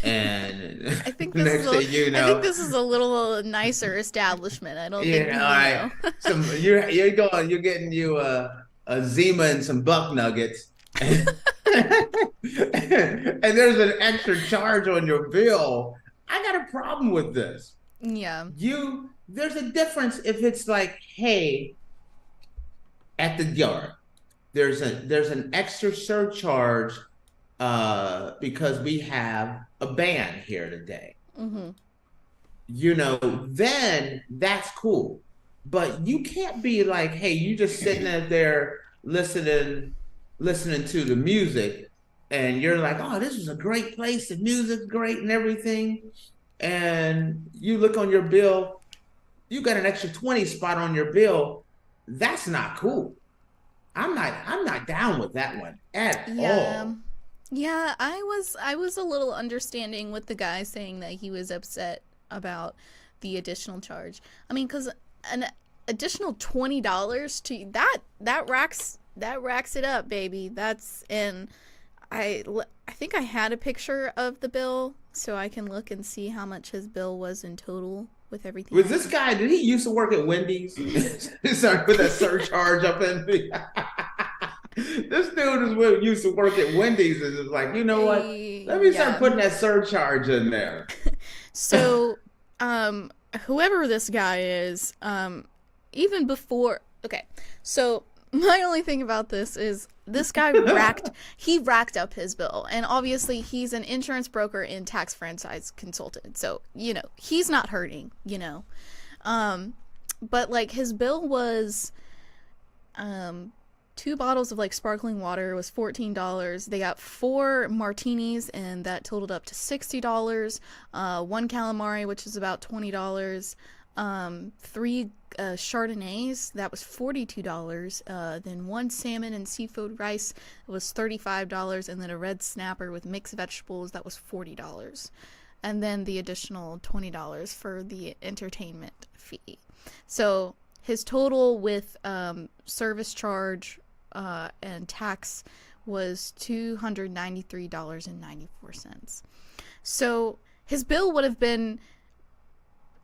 And I think this is a little nicer establishment. I don't think right. You're getting you a Zima and some buck nuggets. And there's an extra charge on your bill. I got a problem with this. Yeah. There's a difference if it's like, hey, at the yard, there's an extra surcharge because we have a band here today. Mm-hmm. Then that's cool. But you can't be like, hey, you just sitting out there listening to the music, and you're like, oh, this is a great place, the music's great and everything, and you look on your bill, you got an extra 20 spot on your bill. That's not cool. I'm not down with that one at all. Yeah, I was a little understanding with the guy saying that he was upset about the additional charge. I mean, because an additional $20 to that racks it up, baby. I think I had a picture of the bill, so I can look and see how much his bill was in total with everything. Was this guy, did he used to work at Wendy's? Started put that surcharge up in me. This dude used to work at Wendy's and is like, you know what? Let me start putting that surcharge in there. So, whoever this guy is, even before, okay, so My only thing about this is this guy racked up his bill. And obviously he's an insurance broker and tax franchise consultant. So, you know, he's not hurting, you know. But like his bill was 2 bottles of like sparkling water was $14. They got 4 martinis and that totaled up to $60. 1 calamari, which is about $20. 3 Chardonnays, that was $42. Then 1 salmon and seafood rice was $35, and then a red snapper with mixed vegetables that was $40, and then the additional $20 for the entertainment fee. So his total with service charge and tax was $293.94. So his bill would have been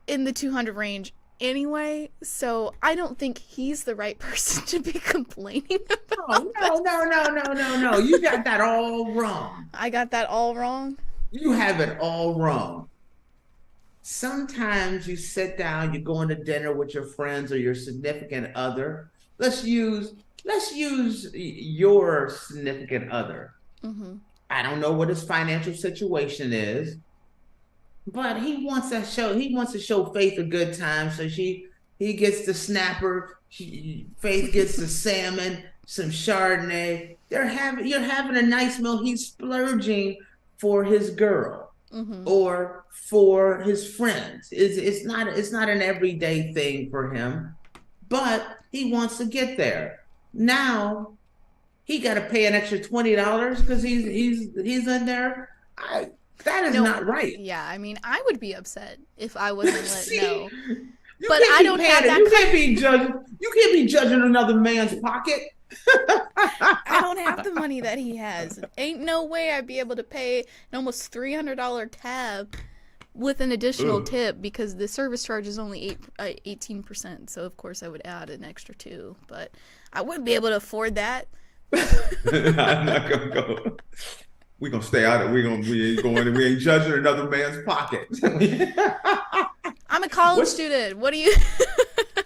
in the 200 range anyway, so I don't think he's the right person to be complaining about. No. You got that all wrong. I got that all wrong? You have it all wrong. Sometimes you sit down, you're going to dinner with your friends or your significant other. Let's use your significant other. Mm-hmm. I don't know what his financial situation is, but he wants to show Faith a good time. So he gets the snapper, Faith gets the salmon, some Chardonnay. You're having a nice meal. He's splurging for his girl, mm-hmm. or for his friends. It's not an everyday thing for him, but he wants to get there. Now he got to pay an extra $20 because he's in there. That is not right. Yeah, I mean, I would be upset if I wasn't let know. But I don't have that. You can't be judging. You can't be judging another man's pocket. I don't have the money that he has. Ain't no way I'd be able to pay an almost $300 tab with an additional tip, because the service charge is only 18%. So of course I would add an extra 2, but I wouldn't be able to afford that. I'm not gonna go. We're gonna stay out of we ain't judging another man's pocket. I'm a college student. What do you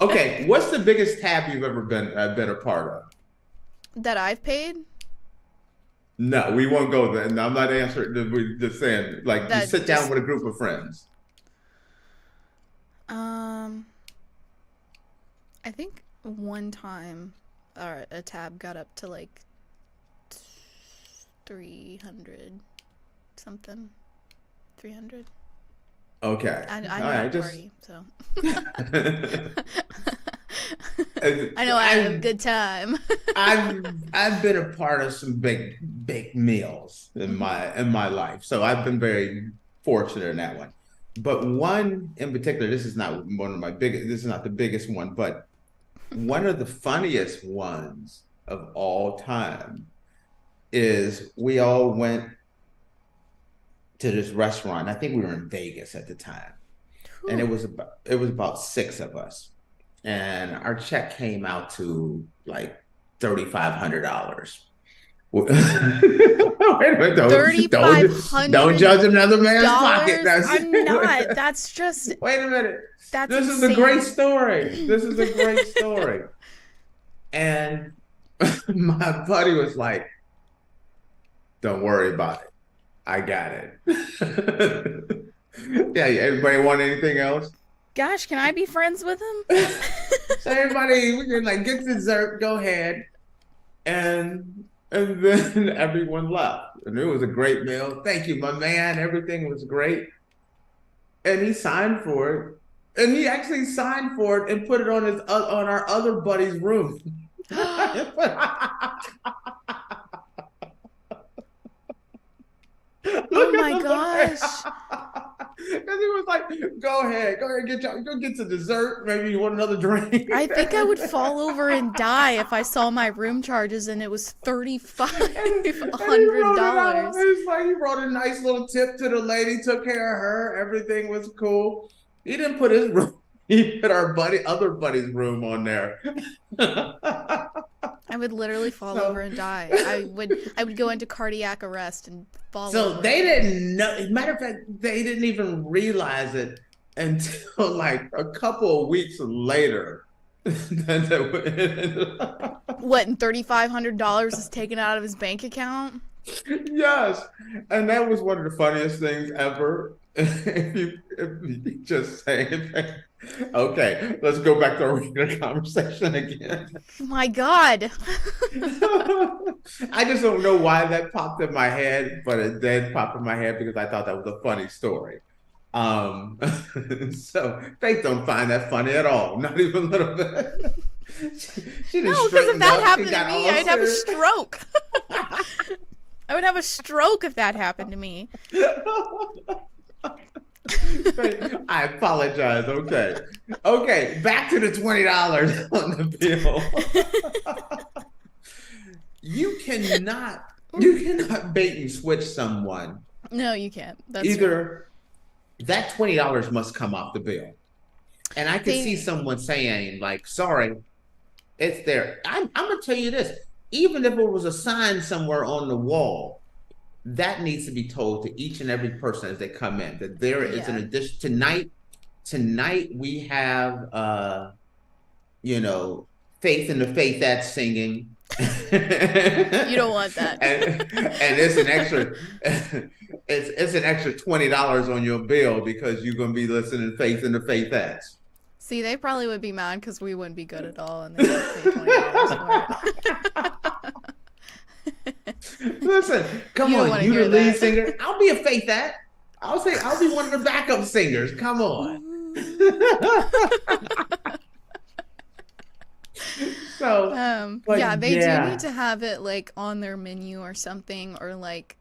Okay, what's the biggest tab you've ever been a part of? That I've paid? No, we won't go there. No, I'm not answering. We're just saying, like, you sit down with a group of friends. I think one time a tab got up to like 300 something. 300. Okay. I know I party, so. I know I had a good time. I've been a part of some big meals in my life, so I've been very fortunate in that one. But one in particular, this is not the biggest one, but one of the funniest ones of all time is we all went to this restaurant. I think we were in Vegas at the time. Ooh. And it was about 6 of us. And our check came out to like $3,500. Wait a minute, don't judge another man's pocket. I'm not. That's just. Wait a minute. This is a great story. This is a great story. And my buddy was like, "Don't worry about it. I got it." Yeah. Everybody want anything else? Gosh, can I be friends with him? So everybody, we can like get dessert, go ahead. And then everyone left. And it was a great meal. Thank you, my man. Everything was great. And he signed for it. And he actually signed for it and put it on our other buddy's room. Oh my gosh. Because he was like, go ahead, go get some dessert. Maybe you want another drink. I think I would fall over and die if I saw my room charges and it was $3,500. It's like he wrote a nice little tip to the lady, took care of her. Everything was cool. He didn't put his room. He put our other buddy's room on there. I would literally fall over and die. I would go into cardiac arrest and fall over. So they didn't know. As a matter of fact, they didn't even realize it until like a couple of weeks later. What, and $3,500 is taken out of his bank account? Yes, and that was one of the funniest things ever. If you just say anything. Okay, let's go back to our regular conversation again. My God. I just don't know why that popped in my head, but it did pop in my head because I thought that was a funny story. So Faith don't find that funny at all, not even a little bit. She no, because if that happened to me, I'd have a stroke. I would have a stroke if that happened to me. I apologize. Okay, back to the $20 on the bill. You cannot bait and switch someone. No, you can't. That's either true. That $20 must come off the bill. And I could see someone saying, like, sorry, it's there. I'm gonna tell you this. Even if it was a sign somewhere on the wall, that needs to be told to each and every person as they come in, that there is an addition. Tonight we have Faith in the Faith that's singing. You don't want that. and it's an extra it's an extra $20 on your bill because you're gonna be listening to Faith in the Faith that's. See, they probably would be mad because we wouldn't be good at all, and they would pay $20 for it. Listen, come on, you the lead singer. I'll be a Faith that. I'll be one of the backup singers. Come on. So, they do need to have it like on their menu or something, or like,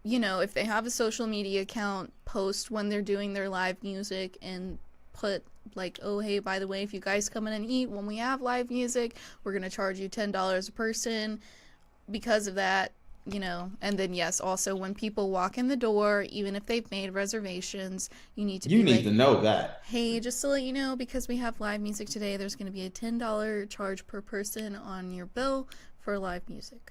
if they have a social media account, post when they're doing their live music and put like, oh, hey, by the way, if you guys come in and eat when we have live music, we're going to charge you $10 a person because of that, and then yes, also when people walk in the door, even if they've made reservations, you need to know that, hey, just to let you know, because we have live music today, there's going to be a $10 charge per person on your bill for live music.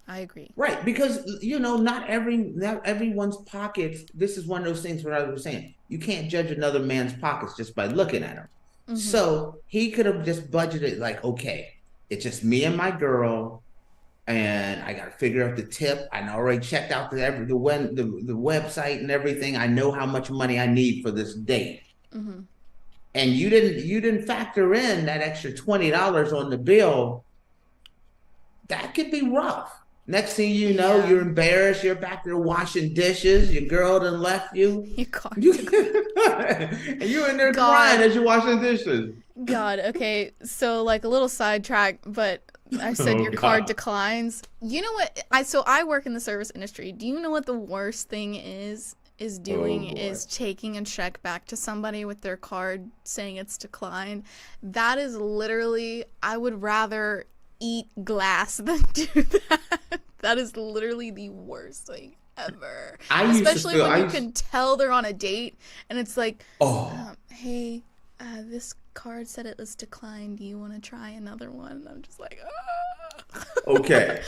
I agree. Right, because not everyone's pockets. This is one of those things where I was saying you can't judge another man's pockets just by looking at them. Mm-hmm. So he could have just budgeted like, okay, it's just me and my girl, and I got to figure out the tip. I already checked out the website and everything. I know how much money I need for this date. Mm-hmm. And you didn't factor in that extra $20 on the bill. That could be rough. Next thing you know, you're embarrassed. You're back there washing dishes. Your girl done left you. And you're in there crying as you're washing dishes. God, okay. So like a little sidetrack, but I said your card declines. You know what? I work in the service industry. Do you know what the worst thing is taking a check back to somebody with their card saying it's declined? That is literally, I would rather eat glass than do that. That is literally the worst thing ever. Especially when you can tell they're on a date and it's like, hey, this card said it was declined. Do you want to try another one? And I'm just like, Okay.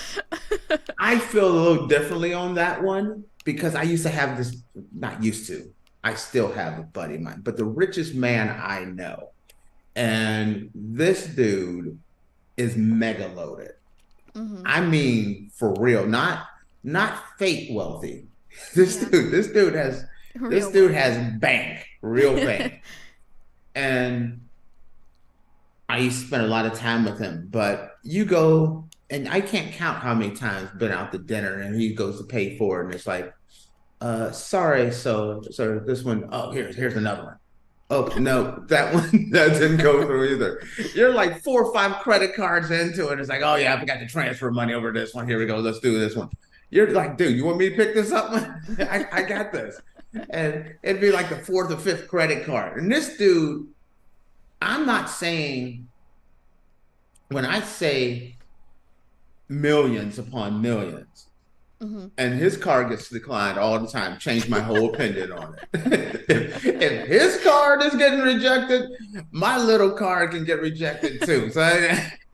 I feel a little differently on that one because I used to have this, not used to, I still have a buddy of mine, but the richest man I know. And this dude is mega loaded. Mm-hmm. I mean, for real, not fake wealthy. This dude has bank, real bank. And I used to spend a lot of time with him, but you go, and I can't count how many times I've been out to dinner and he goes to pay for it. And it's like, sorry. So this one, here's another one. Oh, no, that one, that didn't go through either. You're like 4 or 5 credit cards into it. It's like, oh yeah, I forgot to transfer money over this one. Here we go. Let's do this one. You're like, dude, you want me to pick this up? I got this. And it'd be like the 4th or 5th credit card. And this dude, I'm not saying, when I say millions upon millions, mm-hmm. and his card gets declined all the time, change my whole opinion on it. if his card is getting rejected, my little card can get rejected too. So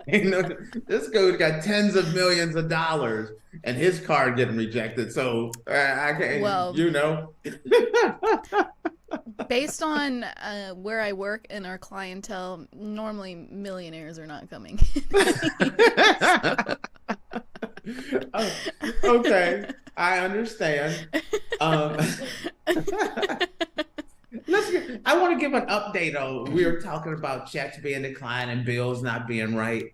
this dude got tens of millions of dollars and his card getting rejected. So I can't, Based on where I work and our clientele, normally millionaires are not coming. Oh, okay, I understand. I want to give an update on, we were talking about checks being declined and bills not being right.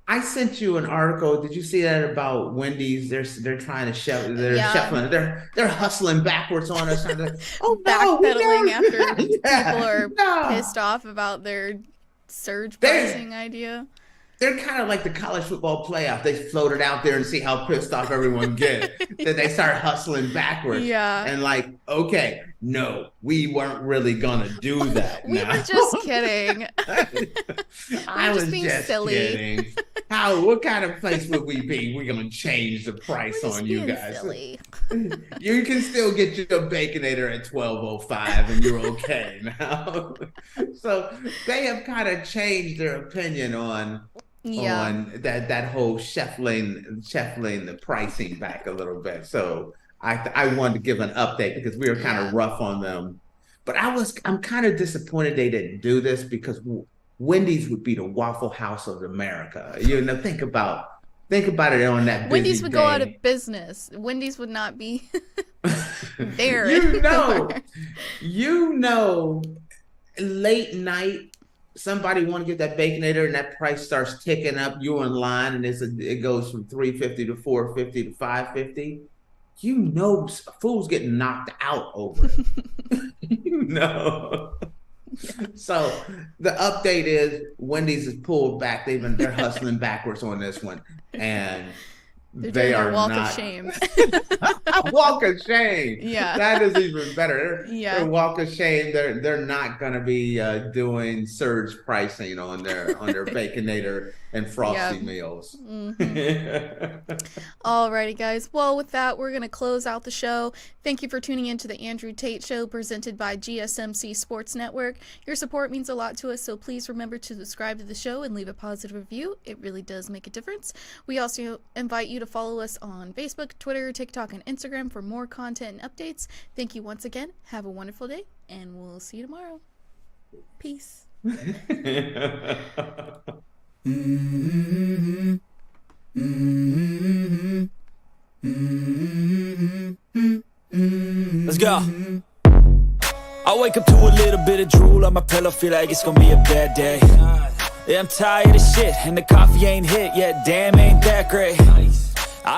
I sent you an article. Did you see that about Wendy's? They're trying to shuffling. They're hustling backwards on us. Backpedaling after people are pissed off about their surge pricing idea. They're kind of like the college football playoff. They float it out there and see how pissed off everyone gets. Then they start hustling backwards. Yeah. And like, okay, no, we weren't really gonna do that. We were just kidding. I was being just silly. kidding. What kind of place would we be? We're gonna change the price on you guys. Silly. You can still get your Baconator at $12.05 and you're okay now. So they have kind of changed their opinion on that whole shuffling the pricing back a little bit. So I wanted to give an update because we were kind of rough on them. But I'm kind of disappointed they didn't do this, because Wendy's would be the Waffle House of America. You know, think about it on that busy Wendy's would day. go out of business. Wendy's would not be there. You know, late night, somebody want to get that Baconator and that price starts ticking up. You're in line and it goes from $3.50 to $4.50 to $5.50. You know, fools getting knocked out over it. You know. So the update is Wendy's is pulled back. They're hustling backwards on this one, and they are walk not. Of shame. Walk of shame. Yeah, that is even better. Yeah, their walk of shame. They're not going to be doing surge pricing on their Baconator and Frosty meals. Mm-hmm. Alrighty, guys. Well, with that, we're going to close out the show. Thank you for tuning in to the Andrew Tate Show, presented by GSMC Sports Network. Your support means a lot to us, so please remember to subscribe to the show and leave a positive review. It really does make a difference. We also invite you to follow us on Facebook, Twitter, TikTok, and Instagram for more content and updates. Thank you once again. Have a wonderful day, and we'll see you tomorrow. Peace. Let's go. I wake up to a little bit of drool on my pillow, feel like it's gonna be a bad day. Yeah, I'm tired of shit, and the coffee ain't hit yet, damn, ain't that great.